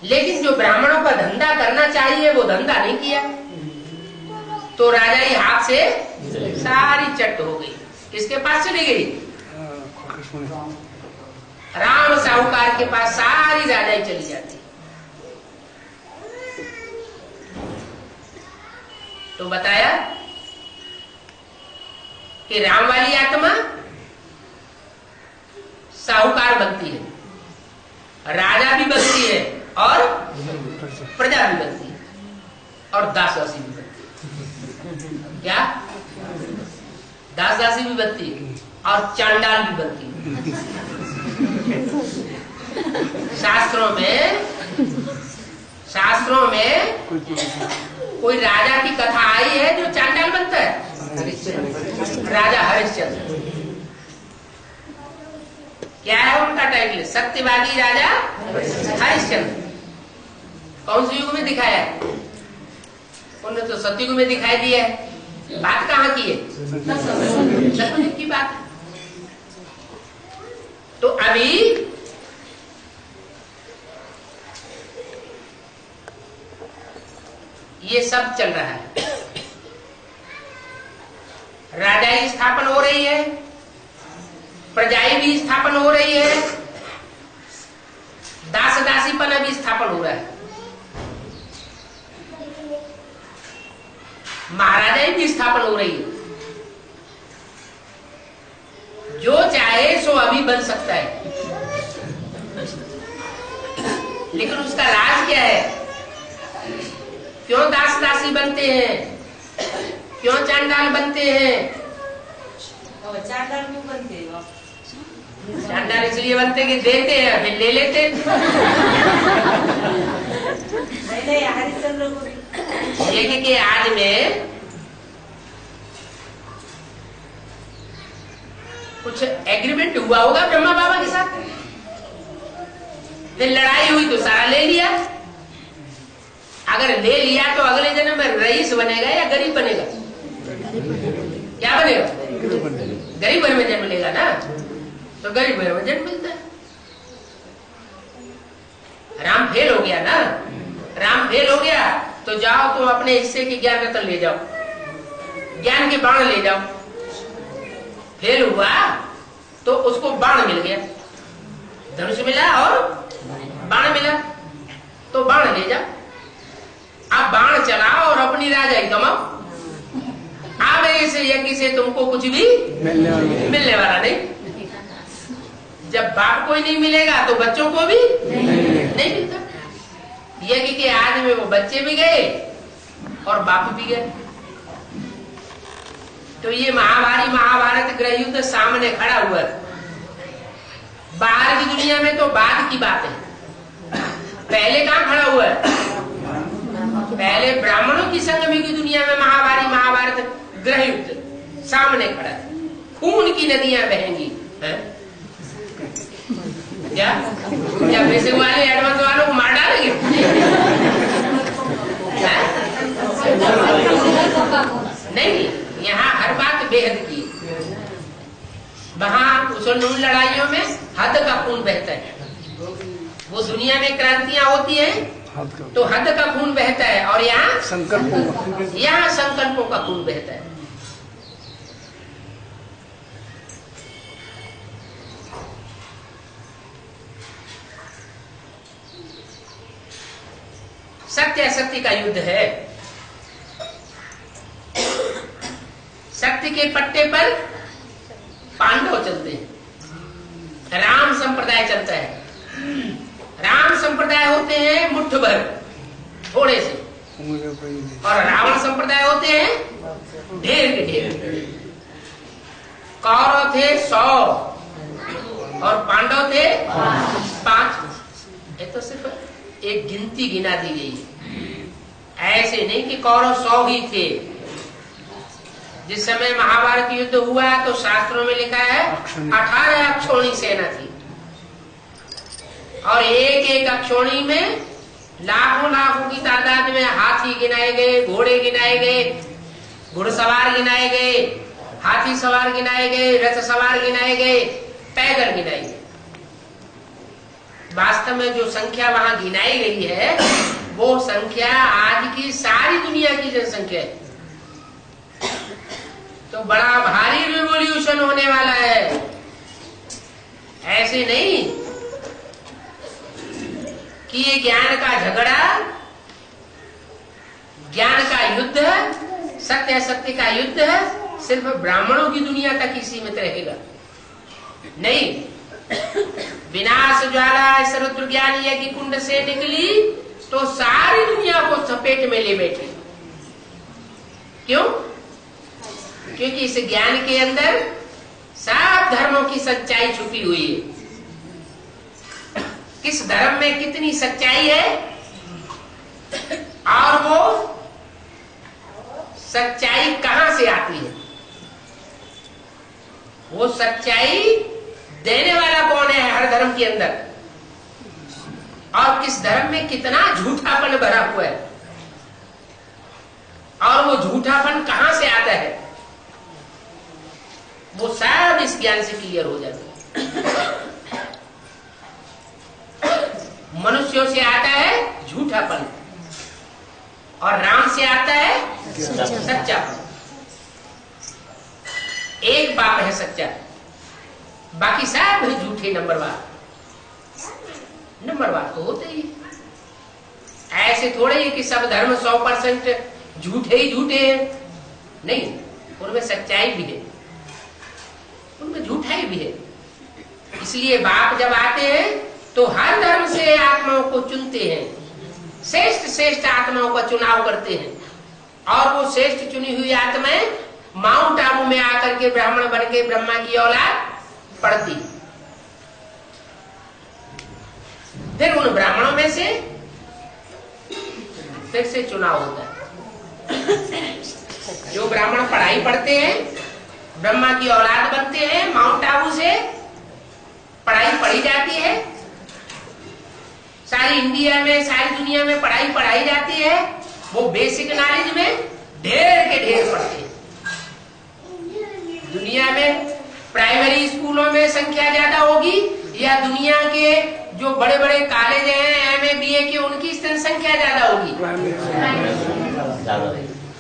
Speaker 1: लेकिन जो ब्राह्मणों का धंधा करना चाहिए वो धंधा नहीं किया, तो राजा ही हाथ से सारी चट हो गई। किसके पास चली गई? राम साहूकार के पास सारी राजाई चली जाती। तो बताया कि राम वाली आत्मा साहूकार बनती है, राजा भी बनती है और प्रजा भी बनती है और दास दासी भी बनती है। क्या? दास दासी भी बनती है और चांडाल भी बनती है। शास्त्रों में कोई राजा की कथा आई है जो चांडाल बनता है? राजा हरिश्चंद्र। क्या है उनका टाइटल? सत्यवादी राजा हरिश्चंद्र। कौन से युग में दिखाया है? उन्होंने तो सतयुग में दिखाई दिया है। बात कहाँ की है? सतयुग की बात। तो अभी ये सब चल रहा है। राजाई स्थापन हो रही है, प्रजाई भी स्थापन हो रही है, दास दासीपन भी स्थापन हो रहा है, महाराजाई भी स्थापन हो रही है। जो चाहे सो अभी बन सकता है, लेकिन उसका राज क्या है? क्यों दास दासी बनते हैं? क्यों चांडाल बनते हैं?
Speaker 5: चांडाल क्यों बनते हैं?
Speaker 1: चांडाल इसलिए बनते कि देते हैं फिर ले लेते।
Speaker 5: नहीं हरिश्चंद्र को भी
Speaker 1: लेकिन के आज में कुछ एग्रीमेंट हुआ होगा ब्रह्मा बाबा के साथ, फिर लड़ाई हुई तो सारा ले लिया। अगर ले लिया तो अगले जन्म में रईस बनेगा या गरीब बनेगा? क्या बनेगा? गरीब घर में जन्म लेगा ना, तो गरीब घर में जन्म मिलता है। राम फेल हो गया ना, राम फेल हो गया तो जाओ तुम अपने हिस्से के ज्ञान रत्न ले जाओ, ज्ञान के बाण ले जाओ। फेल हुआ तो उसको बाण मिल गया, धनुष मिला और बाण मिला, तो बाण ले जाओ। अब बाण चलाओ और अपनी राजाई कमाओ। अब ऐसे यज्ञ से तुमको कुछ भी मिलने वाला नहीं। जब बाप को ही नहीं मिलेगा तो बच्चों को भी नहीं मिलता। यज्ञ के आदि में वो बच्चे भी गए और बाप भी गए। तो ये महाभारत गृह युद्ध सामने खड़ा हुआ है। बाहर की दुनिया में तो बाद की बात है, पहले कहां खड़ा हुआ है? पहले ब्राह्मणों की संगमी की दुनिया में महाभारत गृह युद्ध सामने खड़ा है। खून की नदियां बहेंगी है? क्या बेसिक वाले एडवांस वालों को मार डालेंगे? नहीं, यहाँ हर बात बेहद की। वहां मुसलमान लड़ाइयों में हद का खून बहता है। वो दुनिया में क्रांतियां होती हैं तो हद का खून बहता है, और यहाँ संकल्पों का खून बहता है। सत्य असत्य का युद्ध है। सत्य के पट्टे पर पांडव चलते हैं, राम संप्रदाय चलता है। राम संप्रदाय होते हैं मुट्ठ भर थोड़े से, और रावण संप्रदाय होते हैं ढेर के ढेर। कौरव थे 100 और पांडव थे 5। ये तो सिर्फ एक गिनती गिना दी गई। ऐसे नहीं कि कौरव 100 ही थे। जिस समय महाभारत युद्ध हुआ तो शास्त्रों में लिखा है 18 अक्षौणी सेना थी, और एक एक अक्षौणी में लाखों की तादाद में हाथी गिनाए गए, घोड़े गिनाए गए, घुड़सवार गिनाए गए, हाथी सवार गिनाए गए, रथ सवार गिनाए गए, पैदल गिनाए गए। वास्तव में जो संख्या वहां गिनाई गई है वो संख्या आज की सारी दुनिया की जनसंख्या है। तो बड़ा भारी रिवॉल्यूशन होने वाला है। ऐसे नहीं कि ये ज्ञान का झगड़ा, ज्ञान का युद्ध, सत्य असत्य का युद्ध सिर्फ ब्राह्मणों की दुनिया तक ही सीमित रहेगा। नहीं, विनाश ज्वाला इस रुद्र ज्ञान यज्ञ कुंड से निकली तो सारी दुनिया को चपेट में ले बैठी। क्यों? क्योंकि इस ज्ञान के अंदर सब धर्मों की सच्चाई छुपी हुई है। किस धर्म में कितनी सच्चाई है, और वो सच्चाई कहां से आती है, वो सच्चाई देने वाला कौन है हर धर्म के अंदर, और किस धर्म में कितना झूठापन भरा हुआ है, और वो झूठापन कहां से आता है, वो सब इस ज्ञान से क्लियर हो जाता है। मनुष्यों से आता है झूठापन, और राम से आता है सच्चापन। एक बाप है सच्चा, बाकी सब है झूठे नंबरवार। नंबरवार तो होते ही। ऐसे थोड़े ही कि सब धर्म 100% झूठे ही झूठे हैं। नहीं, उनमें सच्चाई भी है, उनमें झूठाई भी है। इसलिए बाप जब आते हैं तो हर धर्म से आत्माओं को चुनते हैं, श्रेष्ठ आत्माओं का चुनाव करते हैं, और वो श्रेष्ठ चुनी हुई आत्माएं माउंट आबू में आकर के ब्राह्मण बन के ब्रह्मा की औलाद पढ़ती। फिर उन ब्राह्मणों में से फिर से चुनाव होता है। जो ब्राह्मण पढ़ाई पढ़ते हैं, ब्रह्मा की औलाद बनते हैं, माउंट आबू से पढ़ाई पढ़ी जाती है। सारी इंडिया में, सारी दुनिया में पढ़ाई जाती है। वो बेसिक नॉलेज में ढेर के ढेर पढ़ते हैं। दुनिया में प्राइमरी स्कूलों में संख्या ज्यादा होगी या दुनिया के जो बड़े बड़े कॉलेज हैं एमए बीए के उनकी जनसंख्या ज्यादा होगी?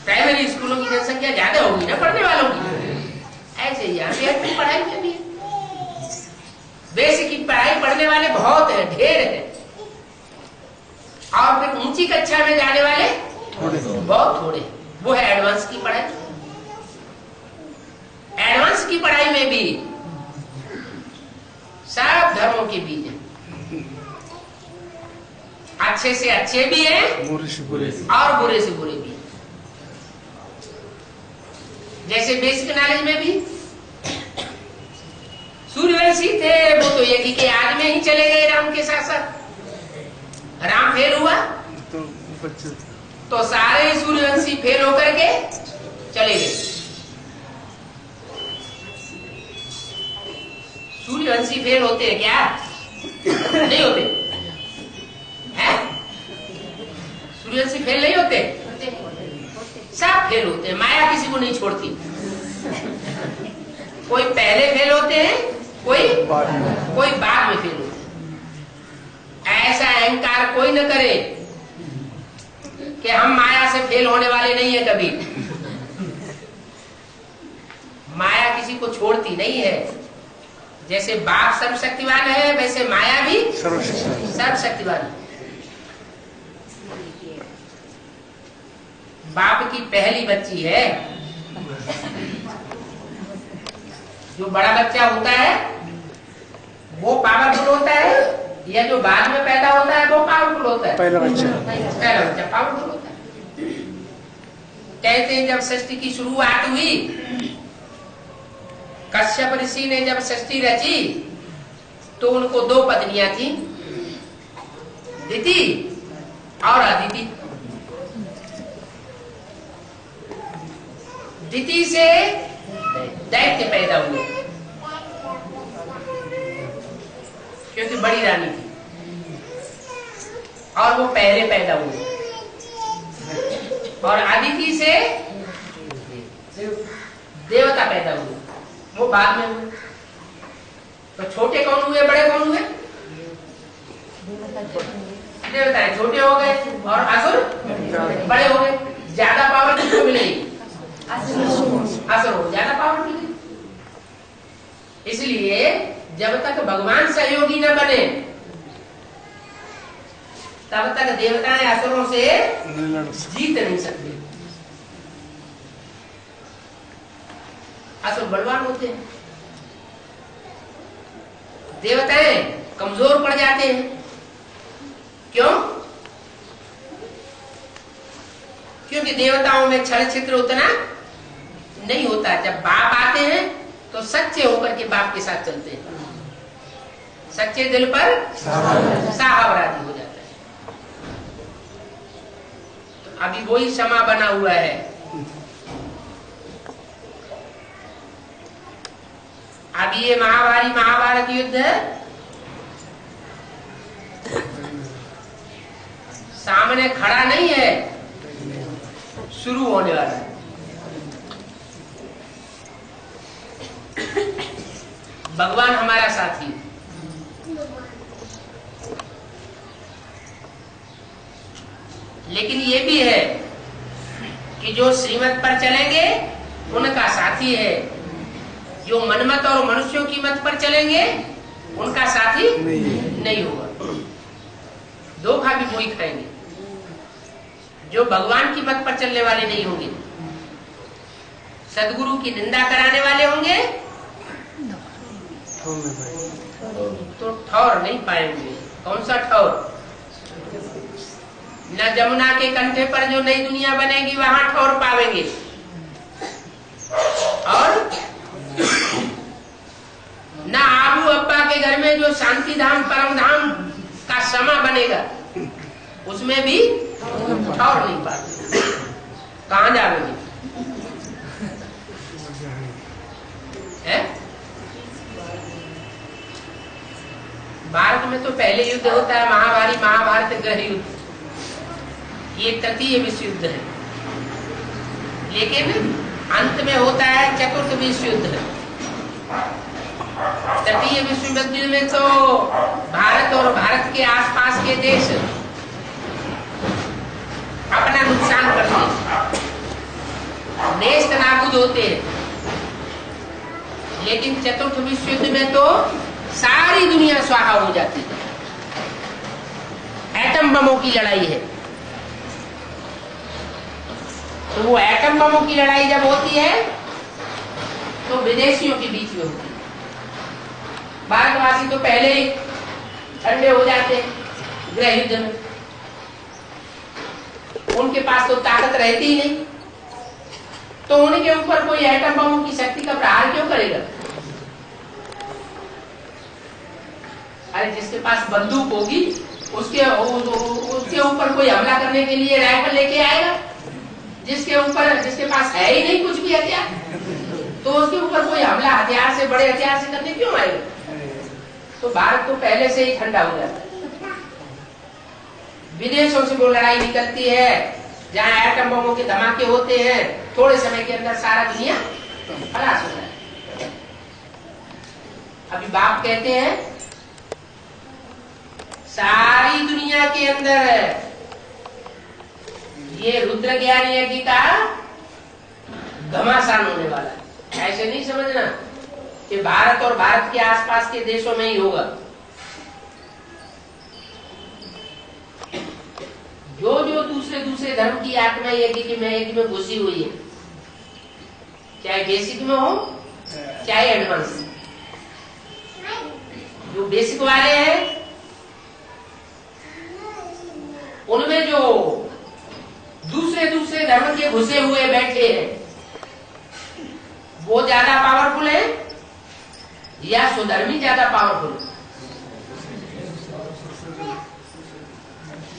Speaker 1: प्राइमरी स्कूलों की जनसंख्या ज्यादा होगी ना पढ़ने वालों की। ऐसे यहाँ पे पढ़ाई में भी बेसिक की पढ़ाई पढ़ने वाले बहुत है, ढेर है, और फिर ऊंची कक्षा में जाने वाले बहुत थोड़े। वो है एडवांस की पढ़ाई। एडवांस की पढ़ाई में भी सब धर्मों के बीज हैं, अच्छे से अच्छे भी हैं और बुरे से बुरे भी हैं। जैसे बेसिक नॉलेज में भी सूर्यवंशी थे, वो तो यज्ञ के आग में ही चले गए राम के साथ साथ। राम फेल हुआ तो सारे सूर्यवंशी फेल होकर के चले गए। सूर्यवंशी फेल होते हैं क्या? नहीं होते हैं? सूर्यवंशी फेल नहीं होते, सब फेल होते हैं। माया किसी को नहीं छोड़ती। कोई पहले फेल होते हैं, कोई बाद में फेल होते हैं। ऐसा अहंकार कोई न करे कि हम माया से फेल होने वाले नहीं है कभी। माया किसी को छोड़ती नहीं है। जैसे बाप सर्वशक्तिवान है वैसे माया भी सर्वशक्तिवान है। बाप की पहली बच्ची है। जो बड़ा बच्चा होता है वो पावरफुल होता है या जो बाद में पैदा होता है वो पावरफुल होता है? पहला बच्चा पावरफुल होता है। कहते हैं जब सृष्टि की शुरुआत हुई, कश्यप ऋषि ने जब सृष्टि रची तो उनको दो पत्नियां थी, दिति और अदिति। दिति से दैत्य पैदा हुए क्योंकि बड़ी रानी थी, और वो पहले पैदा हुए। और अदिति से देवता पैदा हुए, वो बाद में हुए। तो छोटे कौन हुए, बड़े कौन हुए? देवता छोटे हो गए और असुर बड़े हो गए। ज्यादा पावर किसको मिलेगी? असुर हो ज्यादा पावर मिलेगी। इसलिए जब तक भगवान सहयोगी न बने तब तक देवताएं असुरों से जीत नहीं सकते। असुर बलवान होते हैं, देवताएं कमजोर पड़ जाते हैं। क्यों? क्योंकि देवताओं में छल छिद्र उतना नहीं होता। जब बाप आते हैं तो सच्चे होकर के बाप के साथ चलते हैं, सच्चे दिल पर साहबराजी हो जाता है। तो अभी वही क्षमा बना हुआ है। अभी ये महाभारत युद्ध है, सामने खड़ा नहीं है, शुरू होने वाला है। भगवान हमारा साथी, लेकिन ये भी है कि जो श्रीमत पर चलेंगे उनका साथी है, जो मनमत और मनुष्यों की मत पर चलेंगे उनका साथी नहीं होगा। धोखा भी वही खाएंगे जो भगवान की मत पर चलने वाले नहीं होंगे। सदगुरु की निंदा कराने वाले होंगे तो ठौर नहीं पाएंगे। कौन सा ठौर? न जमुना के कंठे पर जो नई दुनिया बनेगी वहां ठौर पावेंगे, और न आबू अब्बा के घर में जो शांति धाम परम धाम का समा बनेगा उसमें भी ठौर नहीं पाते। कहां जावेंगे? भारत में तो पहले युद्ध होता है महाभारत गृह युद्ध, ये तृतीय विश्व युद्ध है। लेकिन अंत में होता है चतुर्थ विश्व युद्ध। तटीय विश्व युद्ध में तो भारत और भारत के आसपास के देश अपना नुकसान करते हैं, नेस्त नाबूद होते हैं। लेकिन चतुर्थ विश्व युद्ध में तो सारी दुनिया स्वाहा हो जाती है। एटम बमों की लड़ाई है। तो वो एटम बमों की लड़ाई जब होती है तो विदेशियों के बीच में होती है। भारतवासी तो पहले ही ठंडे हो जाते हैं गृह युद्ध में, उनके पास तो ताकत रहती ही नहीं, तो उनके ऊपर कोई एटम बमों की शक्ति का प्रहार क्यों करेगा? अरे जिसके पास बंदूक होगी उसके ऊपर कोई हमला करने के लिए राइफल लेके आएगा। जिसके पास है ही नहीं कुछ भी हथियार, तो उसके ऊपर कोई हमला हथियार से, बड़े हथियार से करने क्यों आएगा? तो भारत तो पहले से ही ठंडा हो जाता है। विदेशों से वो लड़ाई निकलती है जहां एटम बमों के धमाके होते हैं, थोड़े समय के अंदर सारा दुनिया खलास हो जाए। अभी बाप कहते हैं सारी दुनिया के अंदर ये रुद्र ज्ञान यज्ञ का घमासान होने वाला है। ऐसे नहीं समझना कि भारत और भारत के आसपास के देशों में ही होगा। जो जो दूसरे धर्म की आत्मा यज्ञ में घुसी हुई है, चाहे बेसिक में हो चाहे एडवांस, जो बेसिक वाले हैं उनमें जो दूसरे धर्म के घुसे हुए बैठे हैं वो ज्यादा पावरफुल है या स्वधर्मी ज्यादा पावरफुल है?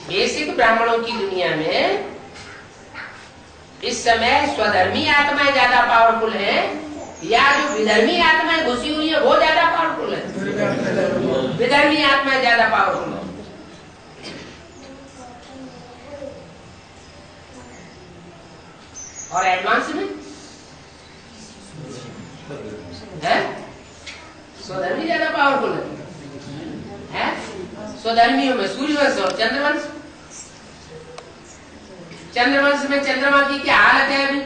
Speaker 1: बेसिक ब्राह्मणों की दुनिया में इस समय स्वधर्मी आत्माएं ज्यादा पावरफुल है या जो विधर्मी आत्माएं घुसी हुई है वो ज्यादा पावरफुल है? विधर्मी आत्माएं ज्यादा पावरफुल है। और एडवांस में है स्वधर्मी ज्यादा पावरफुल है। स्वधर्मियों में सूर्यवंश और चंद्रवंश। चंद्रवंश में चंद्रमा की क्या हालत है अभी?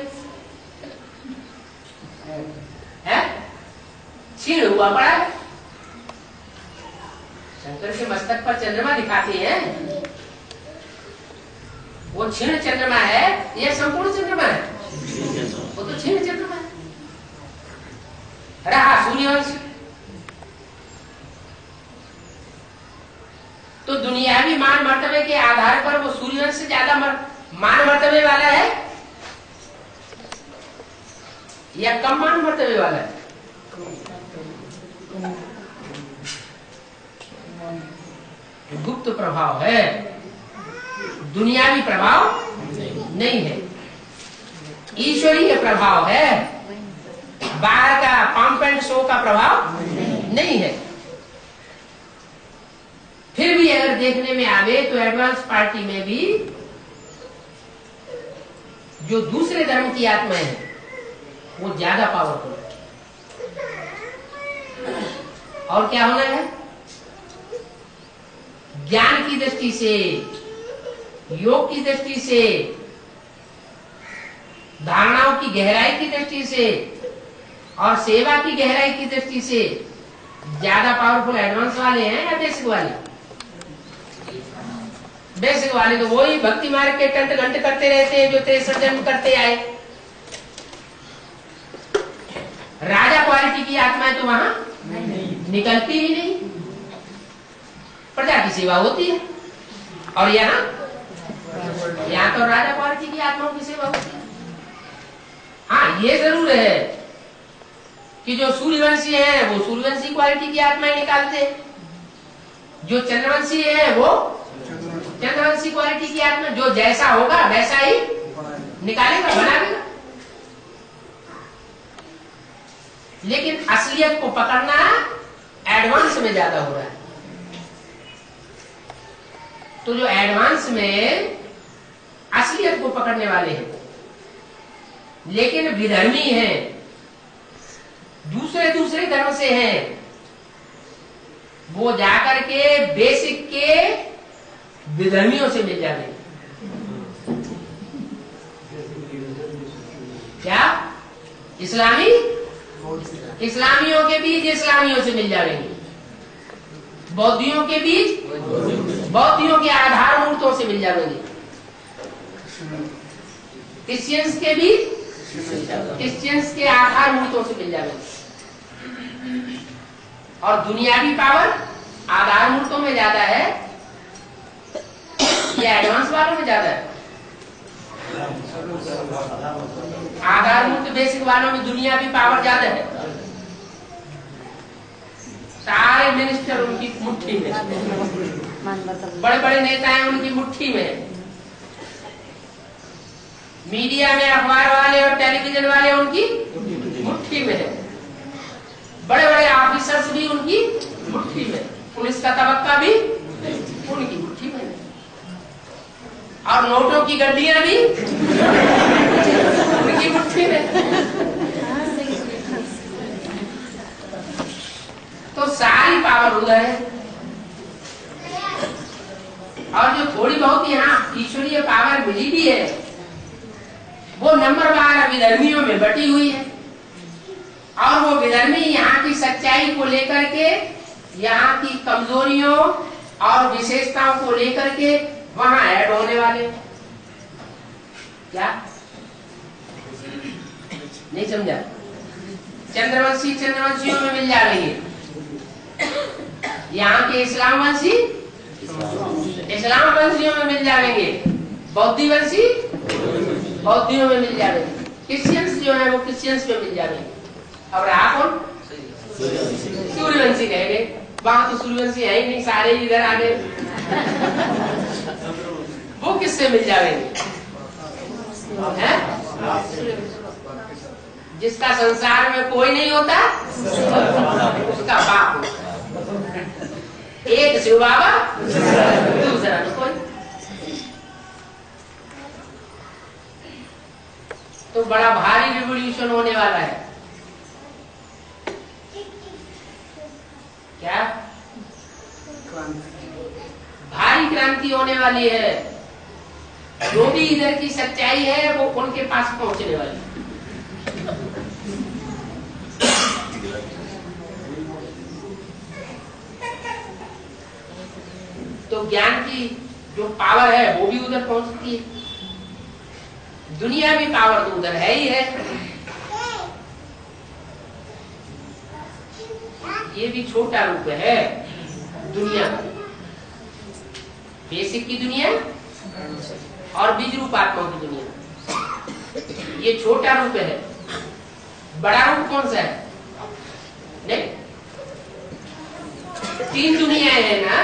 Speaker 1: है क्षीण हुआ पड़ा है। शंकर के मस्तक पर चंद्रमा दिखाते हैं, वो क्षीण चंद्रमा है या संपूर्ण चंद्रमा है? वो तो क्षीण चंद्रमा है। रहा सूर्यवंश। तो दुनियावी मान मर्तबे के आधार पर वो सूर्यवंश से ज्यादा मान मर्तबे वाला है या कम मान मर्तबे वाला है? गुप्त प्रभाव है, दुनियावी प्रभाव नहीं है, ईश्वरीय प्रभाव है। बाहर का पंप एंड शो का प्रभाव नहीं है। फिर भी अगर देखने में आवे तो एडवांस पार्टी में भी जो दूसरे धर्म की आत्माएं हैं वो ज्यादा पावरफुल है। और क्या होना है? ज्ञान की दृष्टि से, योग की दृष्टि से, धारणाओं की गहराई की दृष्टि से और सेवा की गहराई की दृष्टि से ज्यादा पावरफुल एडवांस वाले हैं या बेसिक वाले? बेसिक वाले तो वही भक्ति मार्ग के कंठ घंट करते रहते हैं जो 63 जन्म करते आए। राजा क्वालिटी की आत्माएं तो वहां निकलती ही नहीं, प्रजा की सेवा होती है। और यहाँ तो राजा क्वालिटी की आत्माओं की सेवा होती है। हाँ, ये जरूर है कि जो सूर्यवंशी है वो सूर्यवंशी क्वालिटी की आत्माएं निकालते हैं, जो चंद्रवंशी है वो चंद्रवंशी क्वालिटी की आत्मा, जो जैसा होगा वैसा ही निकालेगा, बनाएगा। लेकिन असलियत को पकड़ना एडवांस में ज्यादा हो रहा है। तो जो एडवांस में असलियत को पकड़ने वाले हैं लेकिन विधर्मी हैं, दूसरे दूसरे धर्म से हैं, वो जाकर के बेसिक के विधर्मियों से मिल जाएंगे। क्या? इस्लामियों के बीच इस्लामियों से मिल जाएंगे, बौद्धियों के बीच बौद्धियों के आधार मूर्तों से मिल जाएंगे, क्रिश्चियंस के बीच क्रिश्चियंस के आधार मूर्तों से मिल जाएंगे। और दुनियावी पावर आधार मूर्तों में ज्यादा है या एडवांस वालों में ज्यादा है? आधार मूर्त बेसिक वालों में दुनियावी पावर ज्यादा है। सारे मिनिस्टर उनकी मुट्ठी में, बड़े बड़े नेता हैं उनकी मुट्ठी में, मीडिया में अखबार वाले और टेलीविजन वाले उनकी मुट्ठी में है, बड़े बड़े ऑफिसर्स भी उनकी मुट्ठी में, पुलिस का तबक्का भी उनकी मुट्ठी में, और नोटों की गड्डियां भी उनकी मुट्ठी में। तो सारी पावर उधर है। और जो थोड़ी बहुत यहाँ ईश्वरीय पावर मिली भी है, वो नंबर 12 विधर्मियों में बटी हुई है। और वो विधर्मी यहाँ की सच्चाई को लेकर के, यहाँ की कमजोरियों और विशेषताओं को लेकर के वहां ऐड होने वाले। क्या नहीं समझा? चंद्रवंशियों में मिल जाएंगे, यहाँ के इस्लामवंशी इस्लामवंशियों में मिल जाएंगे, बौद्धिवंशी बौद्धियों में मिल जाएंगे, क्रिश्चियंस जो है वो क्रिश्चियंस में मिल जाएंगे। अब रहा कौन? सूर्यवंशी कहेंगे। वहां तो सूर्यवंशी है ही नहीं, सारे इधर आ गए। वो किससे मिल जाएंगे? जिसका संसार में कोई नहीं होता उसका बाप होता। एक शिव बाबा, दूसरा कोई। तो बड़ा भारी रिवोल्यूशन होने वाला है। क्या? भारी क्रांति होने वाली है। जो भी इधर की सच्चाई है वो उनके पास पहुंचने वाली है। तो ज्ञान की जो पावर है वो भी उधर पहुंचती है। दुनिया भी पावर तो उधर है ही है। ये भी छोटा रूप है दुनिया का, बेसिक की दुनिया और बीज रूप आत्माओं की दुनिया। ये छोटा रूप है। बड़ा रूप कौन सा है? नहीं, 3 दुनियाएं हैं ना।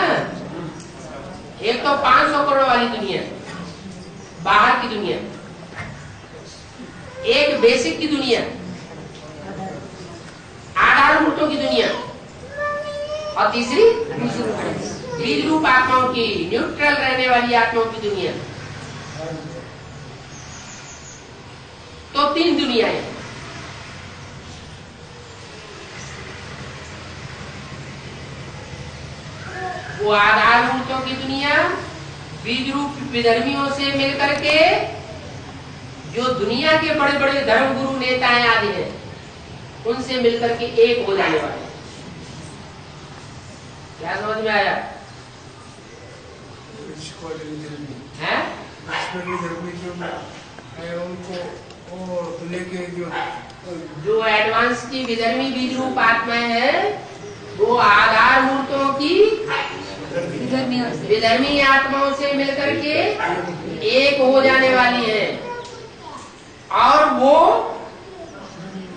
Speaker 1: एक तो 500 करोड़ वाली दुनिया, बाहर की दुनिया, एक बेसिक की दुनिया, आधार मूर्तों की दुनिया, और तीसरी बीज रूप आत्माओं की, न्यूट्रल रहने वाली आत्माओं की दुनिया। तो 3 दुनियाएं। वो आधार मूर्तों की दुनिया बीज रूप विधर्मियों से मिलकर के, जो दुनिया के बड़े बड़े धर्म गुरु नेताएं आदि हैं, उनसे मिलकर के एक हो जाने वाले। क्या समझ में आया? है?
Speaker 3: उनको लेके
Speaker 1: जो एडवांस की विधर्मी बीज रूप आत्माएं हैं, वो आधार मूर्तों की विधर्मी आत्माओं से मिलकर के एक हो जाने वाली है। और वो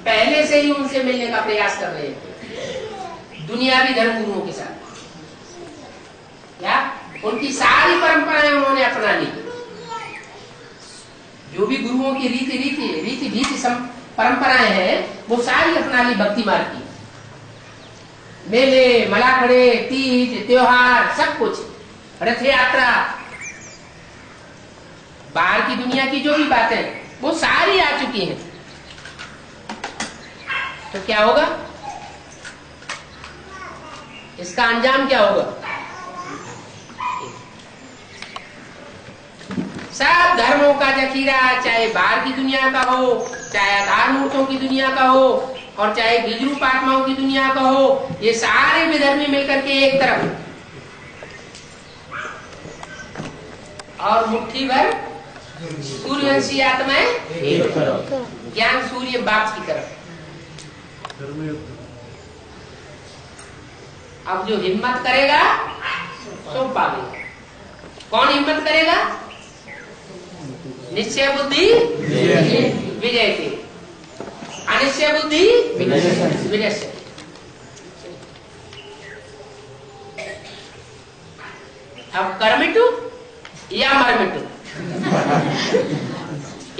Speaker 1: पहले से ही उनसे मिलने का प्रयास कर रहे हैं दुनियावी धर्म गुरुओं के साथ। क्या? उनकी सारी परंपराएं उन्होंने अपना ली। जो भी गुरुओं की रीति परंपराएं हैं वो सारी अपना ली भक्ति मार्ग की। मेले, मलाखड़े, तीज, त्योहार, सब कुछ, रथ यात्रा, बाहर की दुनिया की जो भी बातें वो सारी आ चुकी हैं। तो क्या होगा? इसका अंजाम क्या होगा? सब धर्मों का जखीरा, चाहे बाहर की दुनिया का हो, चाहे आधार मूर्तों की दुनिया का हो, और चाहे बीजरूप आत्माओं की दुनिया का हो, ये सारे विधर्मी मिलकर के एक तरफ, और मुट्ठी भर सूर्यवंशी आत्माएं एक तरफ, ज्ञान सूर्य बाप की तरफ। अब जो हिम्मत करेगा सो पालेगा। कौन हिम्मत करेगा? निश्चय बुद्धि विजय के, अनिश्चय बुद्धि विजय से। अब कर मिटू या मर मिटू,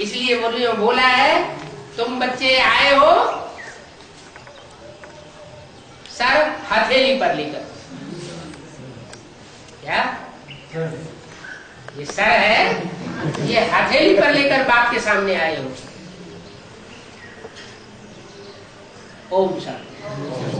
Speaker 1: इसलिए मुरली में बोला है, तुम बच्चे आए हो सर हथेली पर लेकर। क्या ये सर है, ये हथेली पर लेकर बाप के सामने आए हो। ओम शांति।